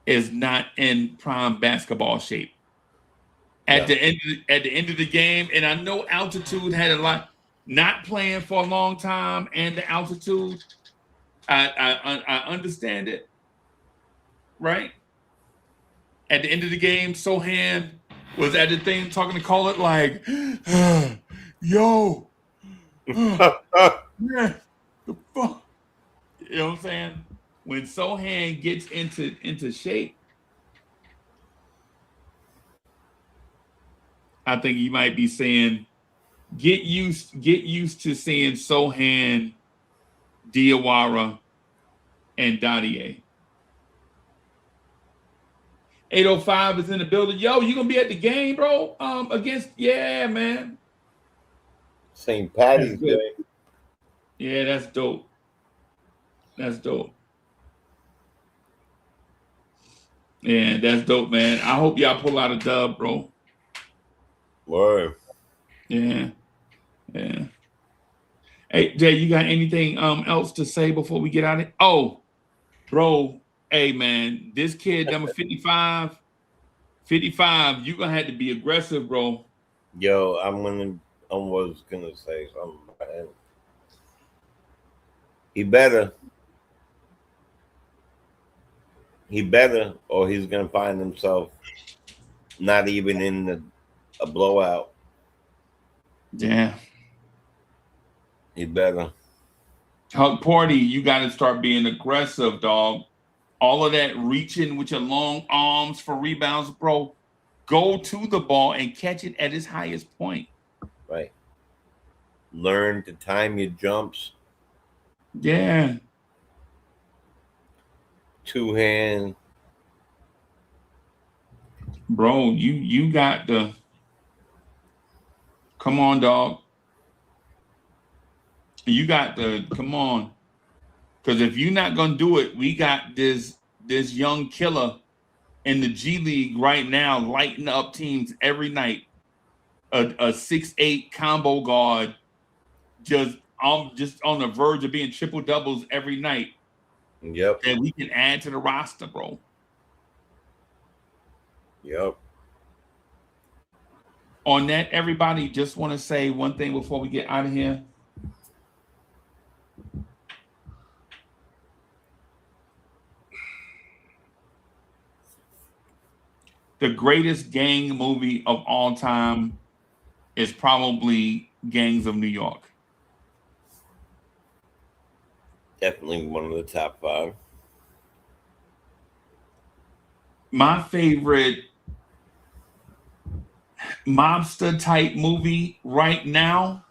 is not in prime basketball shape. At the end of the game, and I know altitude had a lot. Not playing for a long time and the altitude, I understand it. Right. At the end of the game, Sohan was at the thing talking to call it like, yo, man, the fuck. You know what I'm saying? When Sohan gets into shape, I think you might be saying, get used to seeing Sohan, Diawara, and Dadier. 805 is in the building. Yo, you gonna be at the game, bro? Man. St. Patty's Day. Yeah, that's dope. Yeah, that's dope, man. I hope y'all pull out a dub, bro. Word. Yeah. Hey, Jay, you got anything else to say before we get out of it? Oh, bro. Hey, man, this kid, number 55, you're going to have to be aggressive, bro. Yo, I was going to say something. He better. He better, or he's gonna find himself not even in a blowout. Yeah. He better. Huck Party, you got to start being aggressive, dog. All of that reaching with your long arms for rebounds, bro. Go to the ball and catch it at its highest point. Right. Learn to time your jumps. Yeah. Two hand. Bro, you got the come on, dog. You got the come on. Because if you're not gonna do it, we got this young killer in the G League right now, lighting up teams every night. A 6'8" combo guard, just on the verge of being triple doubles every night. Yep. That we can add to the roster, bro. Yep. On that, everybody, just want to say one thing before we get out of here. The greatest gang movie of all time is probably Gangs of New York. Definitely one of the top 5. My favorite mobster type movie right now,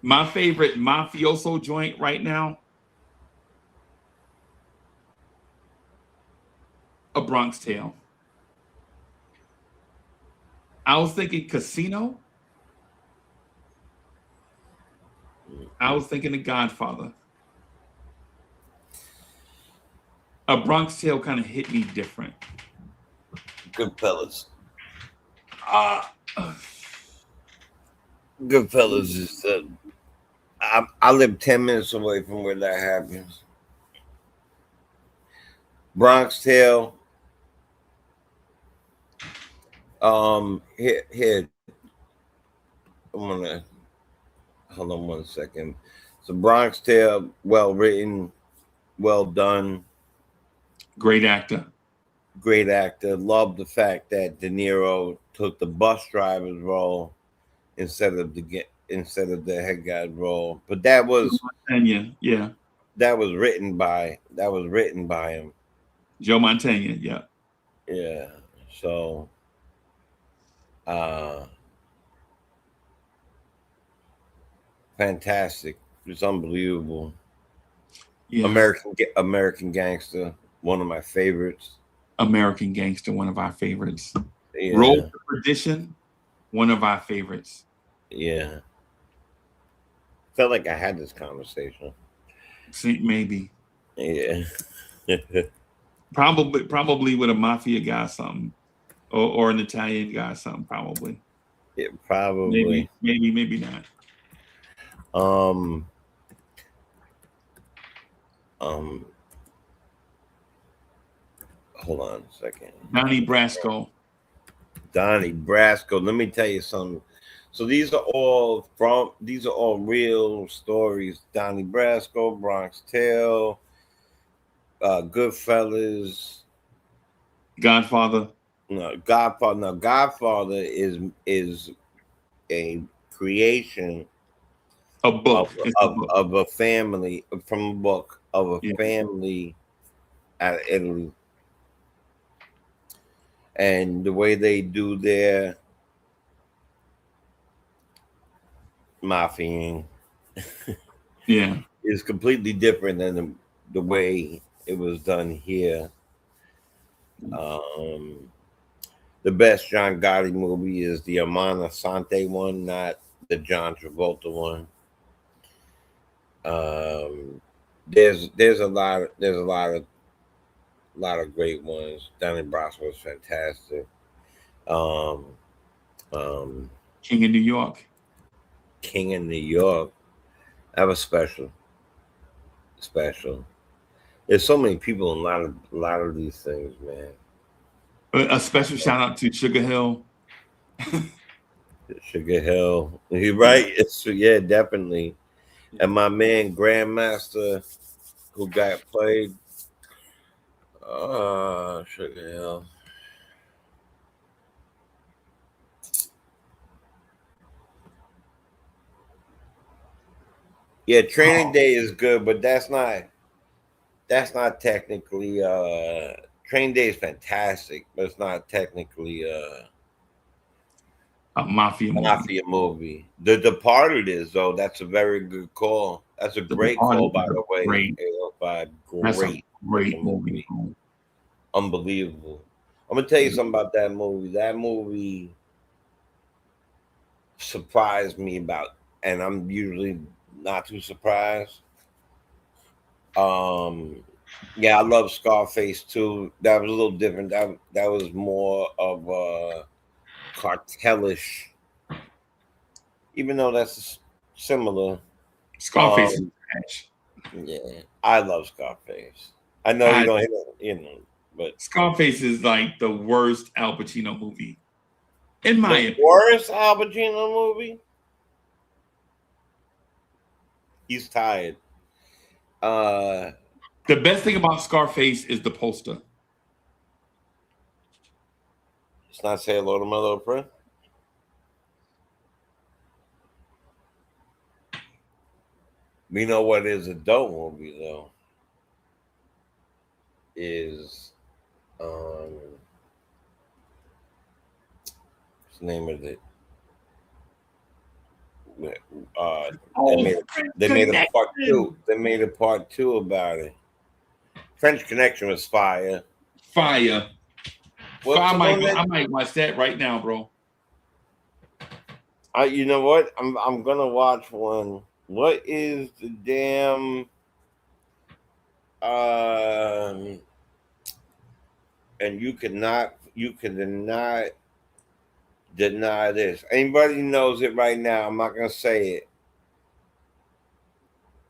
my favorite mafioso joint right now, A Bronx Tale. I was thinking Casino. I was thinking The Godfather. A Bronx Tale kind of hit me different. Goodfellas. Goodfellas is I live 10 minutes away from where that happens. Bronx Tale. Here. I'm gonna hold on one second. So Bronx Tale, well written, well done. Great actor. Great actor. Love the fact that De Niro took the bus driver's role instead of the head guy's role. But that was Montana, that was written by him. Joe Montana, yeah. Yeah. So fantastic. It's unbelievable. Yeah. American Gangster, one of my favorites. American Gangster, one of our favorites. Yeah. Road to Perdition, one of our favorites. Yeah. Felt like I had this conversation. See, maybe. Yeah. Probably with a mafia guy or something. Or an Italian guy or something, probably. Yeah, probably. Maybe not. Hold on a second. Donnie Brasco. Let me tell you something. So these are all real stories. Donnie Brasco, Bronx Tale, Goodfellas, Godfather. No, Godfather. No, Godfather is a creation A book. of a family from a book of a family out of Italy. And the way they do their mafia is completely different than the way it was done here. The best John Gotti movie is the Amana Sante one, not the John Travolta one. There's a lot of great ones. Donnie Brasco was fantastic. King of New York. King of New York. That was special. There's so many people in a lot of these things, man. A special shout out to Sugar Hill. Sugar Hill. You're right. Definitely. And my man Grandmaster, who got played, sugar hill. Yeah, Training Day is good, but that's not technically Training Day is fantastic, but it's not technically a mafia movie. mafia movie. The Departed is though. That's a very good call. That's a great call, by the way. Great. That's a great movie. Unbelievable. I'm gonna tell you something about that movie. That movie surprised me and I'm usually not too surprised. Yeah, I love Scarface too. That was a little different. That was more of a cartelish, even though that's similar. Scarface is trash. Yeah, I love Scarface. I know you don't, but Scarface is like the worst Al Pacino movie, in my opinion. Worst Al Pacino movie. He's tired. The best thing about Scarface is the poster. It's not Say Hello to My Little Friend. We know what is a dope movie though. Is what's the name of it? They made a part two. They made a part two about it. French Connection was fire. Fire. I might watch that right now, bro. You know what? I'm gonna watch one. What is the damn and you cannot deny this. Anybody knows it right now. I'm not gonna say it.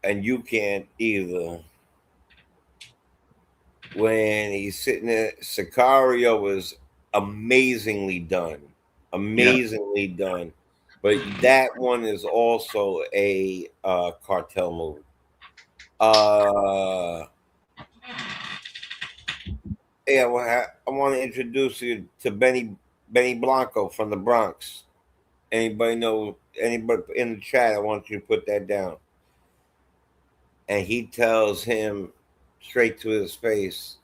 And you can't either. When he's sitting there, Sicario was amazingly done. Amazingly done. But that one is also a cartel movie. Yeah, I want to introduce you to Benny Blanco from the Bronx. Anybody in the chat? I want you to put that down. And he tells him straight to his face,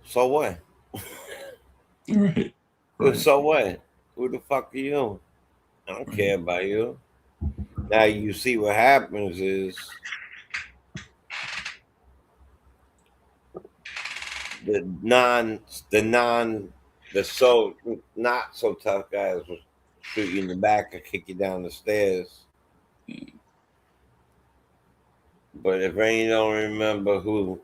"So what? Right. So what? Who the fuck are you? I don't care about you." Now you see what happens is the not so tough guys will shoot you in the back or kick you down the stairs. But if any don't remember who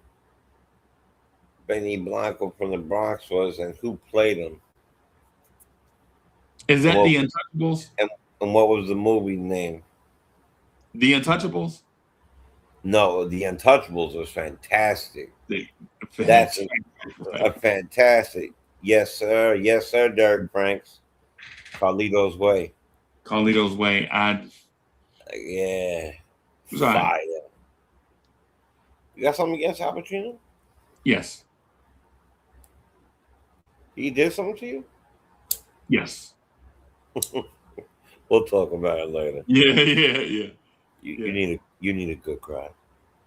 Benny Blanco from the Bronx was and who played him, is that The Untouchables? And what was the movie name? The Untouchables? No, The Untouchables was fantastic. That's a fantastic. Yes, sir. Yes, sir, Derek Franks. Carlito's Way. Carlito's Way. Yeah. Sorry. Fire. You got something against Al Pacino? Yes. He did something to you? Yes. We'll talk about it later. Yeah. You need a good cry.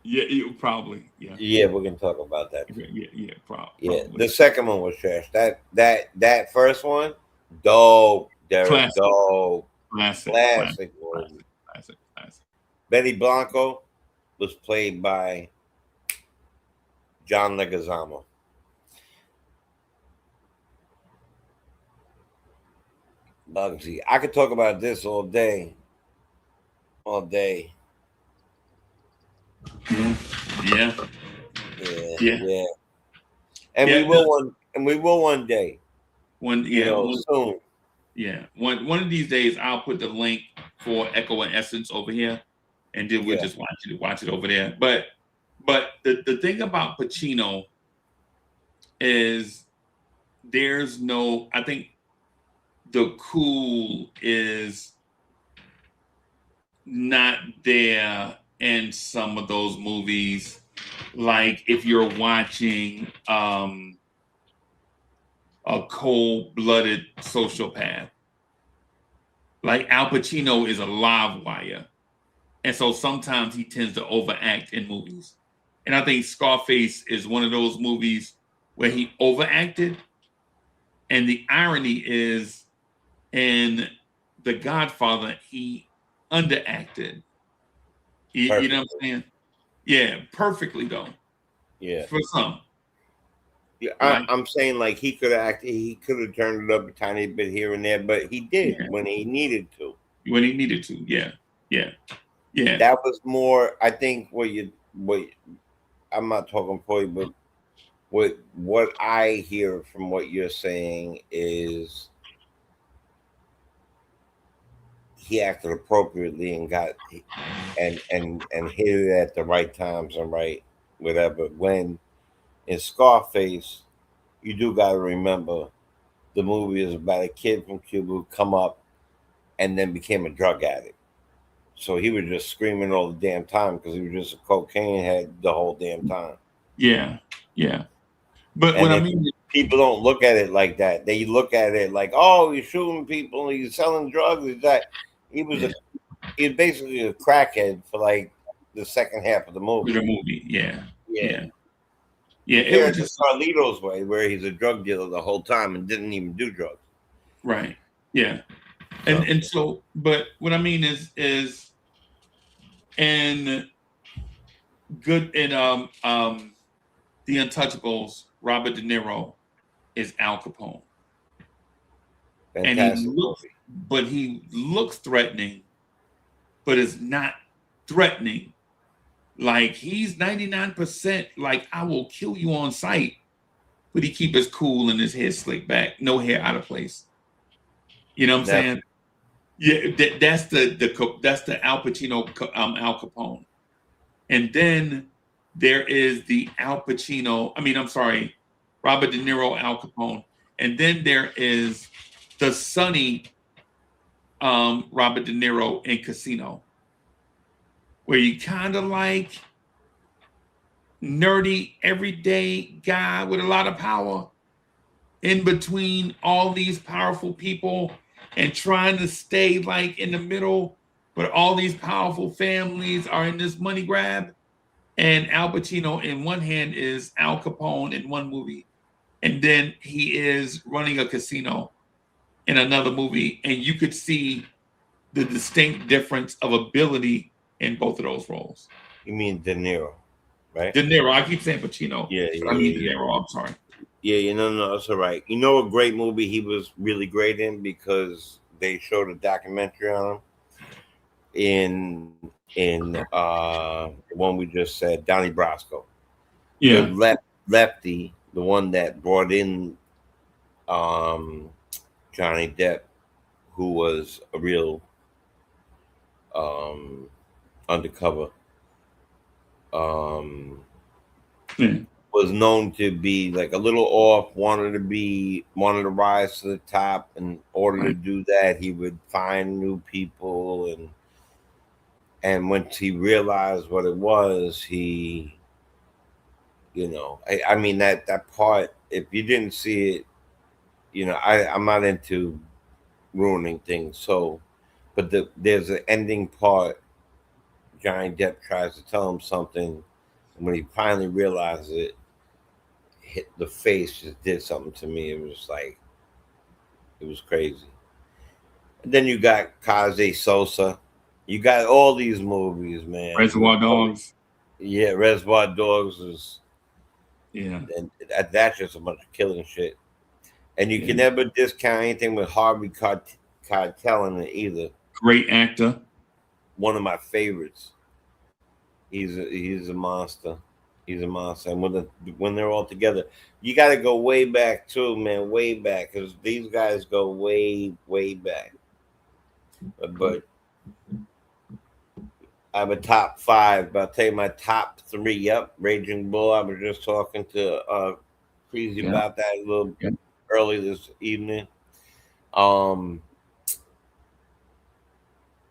Yeah, you probably. Yeah, we're gonna talk about that. Yeah, probably. Yeah, the second one was trash. That first one, dope. Derek, Classic. dope. Classic. Classic. Benny Blanco was played by John Leguizamo. Bugsy. I could talk about this all day. All day. Yeah. And we will one day. Soon. Yeah. One of these days I'll put the link for Echo and Essence over here, and then we'll just watch it over there. But the thing about Pacino is I think the cool is not there in some of those movies. Like if you're watching a cold-blooded sociopath, like Al Pacino is a live wire, and so sometimes he tends to overact in movies. And I think Scarface is one of those movies where he overacted. And the irony is, in The Godfather, he underacted. You know what I'm saying? Yeah, perfectly though. Yeah. For some. Yeah, Like, I'm saying like he could have turned it up a tiny bit here and there, but he did when he needed to. When he needed to, yeah. That was more. I think what I'm not talking for you, but what I hear from what you're saying is he acted appropriately and got and hit it at the right times and right whatever. When in Scarface, you do got to remember the movie is about a kid from Cuba who come up and then became a drug addict. So he was just screaming all the damn time because he was just a cocaine head the whole damn time. Yeah. But what I mean is, people don't look at it like that. They look at it like, oh, he's shooting people, he's selling drugs. He was basically a crackhead for like the second half of the movie. Yeah. It was just Carlito's way, where he's a drug dealer the whole time and didn't even do drugs. Right. Yeah. And so, but what I mean is in The Untouchables, Robert De Niro is Al Capone. Fantastic and he looks threatening, but is not threatening. Like he's 99% like I will kill you on sight, but he keep his cool and his hair slicked back, no hair out of place. You know what I'm saying? Yeah, that's the Al Pacino Al Capone. And then there is the Robert De Niro Al Capone. And then there is the sunny Robert De Niro in Casino, where you kind of like nerdy, everyday guy with a lot of power in between all these powerful people and trying to stay like in the middle, but all these powerful families are in this money grab. And Al Pacino in one hand is Al Capone in one movie, and then he is running a casino in another movie, and you could see the distinct difference of ability in both of those roles. You mean De Niro, right? De Niro. I keep saying Pacino. Yeah. I mean De Niro. I'm sorry. Yeah, no, that's all right. You know a great movie he was really great in because they showed a documentary on him in the one we just said, Donnie Brasco. Yeah. The lefty, the one that brought in Johnny Depp, who was a real undercover, was known to be like a little off, wanted to rise to the top. In order to do that, he would find new people, and once he realized what it was, he, I mean that part, if you didn't see it, I'm not into ruining things. So, but there's an ending part. Johnny Depp tries to tell him something, and when he finally realized it, hit the face, just did something to me. It was like, it was crazy. And then you got Kaze Sosa. You got all these movies, man. Reservoir Dogs. Yeah, Reservoir Dogs is. Yeah. And that's just a bunch of killing shit. And you can never discount anything with Harvey Keitel in it either. Great actor. One of my favorites. He's a monster. He's a monster. And when they're all together, you got to go way back too, man. Way back, because these guys go way, way back. But I have a top 5, but I'll tell you my top 3. Yep, Raging Bull. I was just talking to Crazy about that a little early this evening.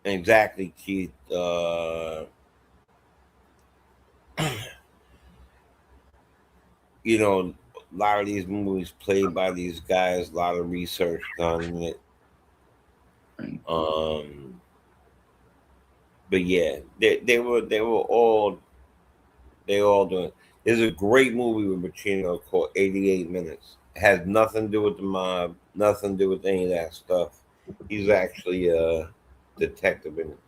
Exactly, Keith. You know, a lot of these movies played by these guys, a lot of research done in it. Right. But yeah, they were all doing. There's a great movie with Pacino called 88 Minutes. It has nothing to do with the mob, nothing to do with any of that stuff. He's actually a detective in it.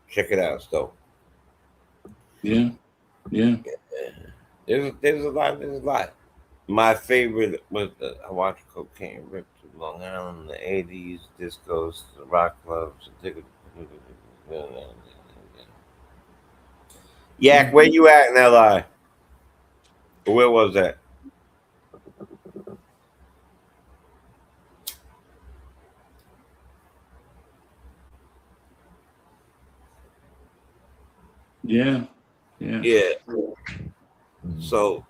Check it out, though. Yeah, yeah. There's a lot. There's a lot. My favorite was I watched Cocaine Rip to Long Island in the '80s. Discos, the rock clubs. Yak, where you at in LI? Where was that? Yeah, yeah, Yeah. So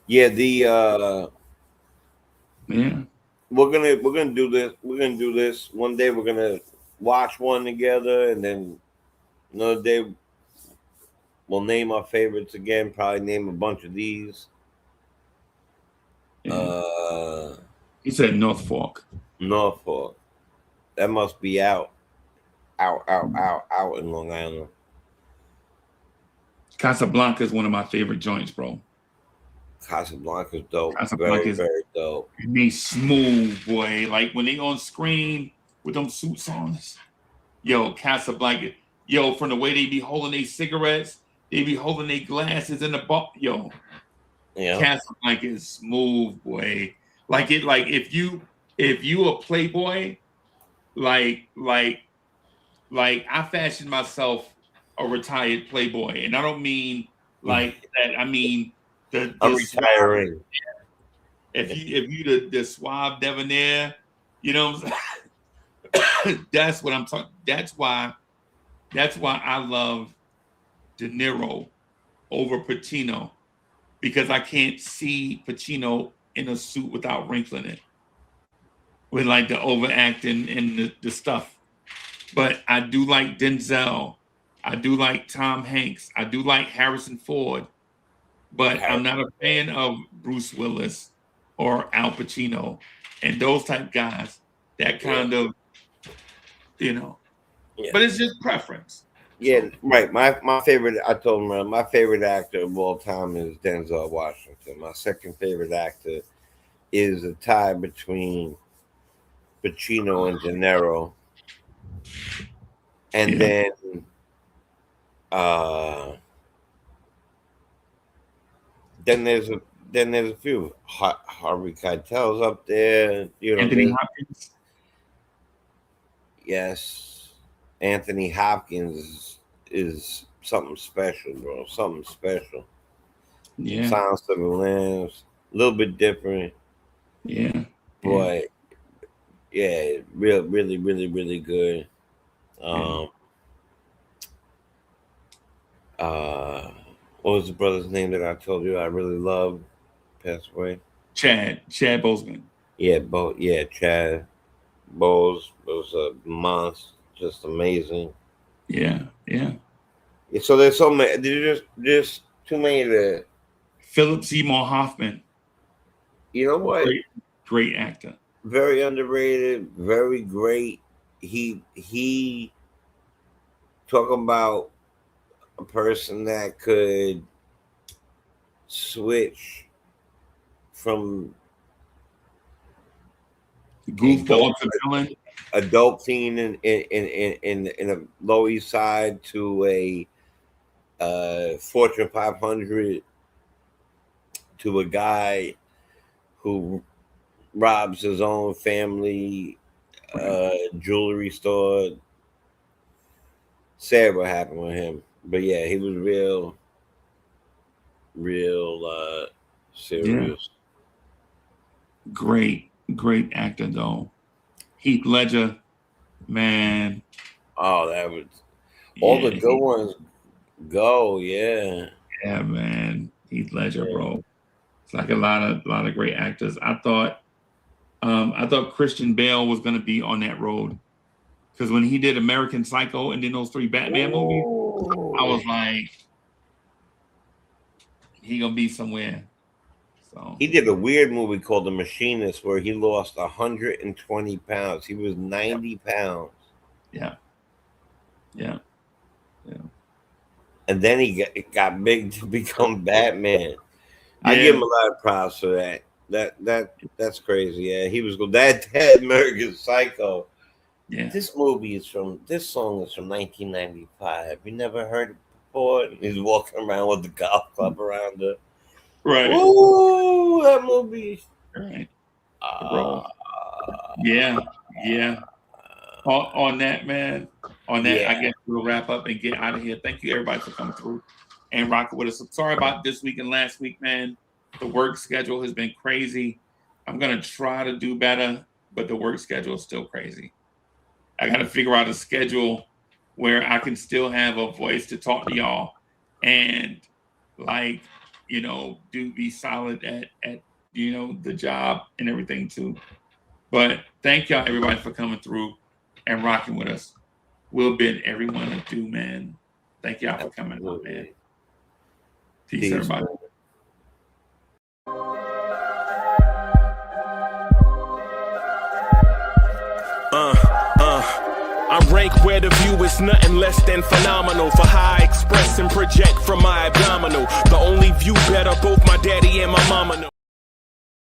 yeah, yeah. we're gonna do this. We're gonna do this one day. We're gonna watch one together, and then another day we'll name our favorites again. Probably name a bunch of these. Yeah. Uh, He said North Fork. Norfolk. That must be out in Long Island. Casablanca is one of my favorite joints, bro. Casablanca's dope. Casablanca Very, is very dope. they smooth, boy. Like when they on screen with them suits on. Yo, Casablanca. Yo, from the way they be holding their cigarettes, they be holding their glasses in the bar. Yo, Yeah. Casablanca is smooth, boy. Like if you a playboy, like I fashioned myself a retired playboy, and I don't mean like that. I mean the I'm suave, retiring. if you the suave debonair, you know what I'm saying? That's what I'm talking. That's why I love De Niro over Pacino, because I can't see Pacino in a suit without wrinkling it, with like the overacting and the stuff. But I do like Denzel. I do like Tom Hanks. I do like Harrison Ford. But I'm not a fan of Bruce Willis or Al Pacino and those type guys. That kind of, you know. Yeah. But it's just preference. Yeah, right. My favorite. I told him my favorite actor of all time is Denzel Washington. My second favorite actor is a tie between Pacino and De Niro. And Yeah. then there's a few. Harvey Keitel's up there. You know, Anthony Hopkins. yes, Anthony Hopkins is something special, bro. Something special. Yeah. Silence of the Lambs, a little bit different, Yeah. but yeah, really, really, really good. What was the brother's name that I told you I really love? Passed away. Chad Boseman. Yeah, Chad Bowles was a monster, just amazing. Yeah. So there's so many. There's just too many to. Philip Seymour Hoffman. You know what? Great actor. Very underrated. Very great. He talking about a person that could switch from Goofball to villain. adult teen in a Lower East Side to a Fortune 500 to a guy who robs his own family jewelry store. Sad what happened with him, but yeah, he was real serious. Yeah. Great actor though. Heath Ledger, man. Oh, that was all the good ones. Go, yeah. Yeah, man. Heath Ledger, bro. It's like a lot of great actors. I thought I thought Christian Bale was going to be on that road because when he did American Psycho and then those 3 Batman movies, I was like, he gonna be somewhere. So he did a weird movie called The Machinist where he lost 120 pounds. He was 90 pounds. Yeah. And then he got big to become Batman. Yeah. I give him a lot of props for that. That's crazy. Yeah, he was good. That American Psycho. Yeah. This song is from 1995. You never heard it before? He's walking around with the golf club around her. Right. Ooh, that movie. Right. Yeah. On that, man. On that, yeah. I guess we'll wrap up and get out of here. Thank you, everybody, for coming through and rocking with us. I'm sorry about this week and last week, man. The work schedule has been crazy. I'm going to try to do better, but the work schedule is still crazy. I got to figure out a schedule where I can still have a voice to talk to y'all and, like, you know, be solid at you know, the job and everything, too. But thank y'all, everybody, for coming through and rocking with us. We'll bid everyone adieu, man. Thank y'all for coming out, man. Peace, everybody. I rank where the view is nothing less than phenomenal. For how I express and project from my abdominal. The only view better, both my daddy and my mama know.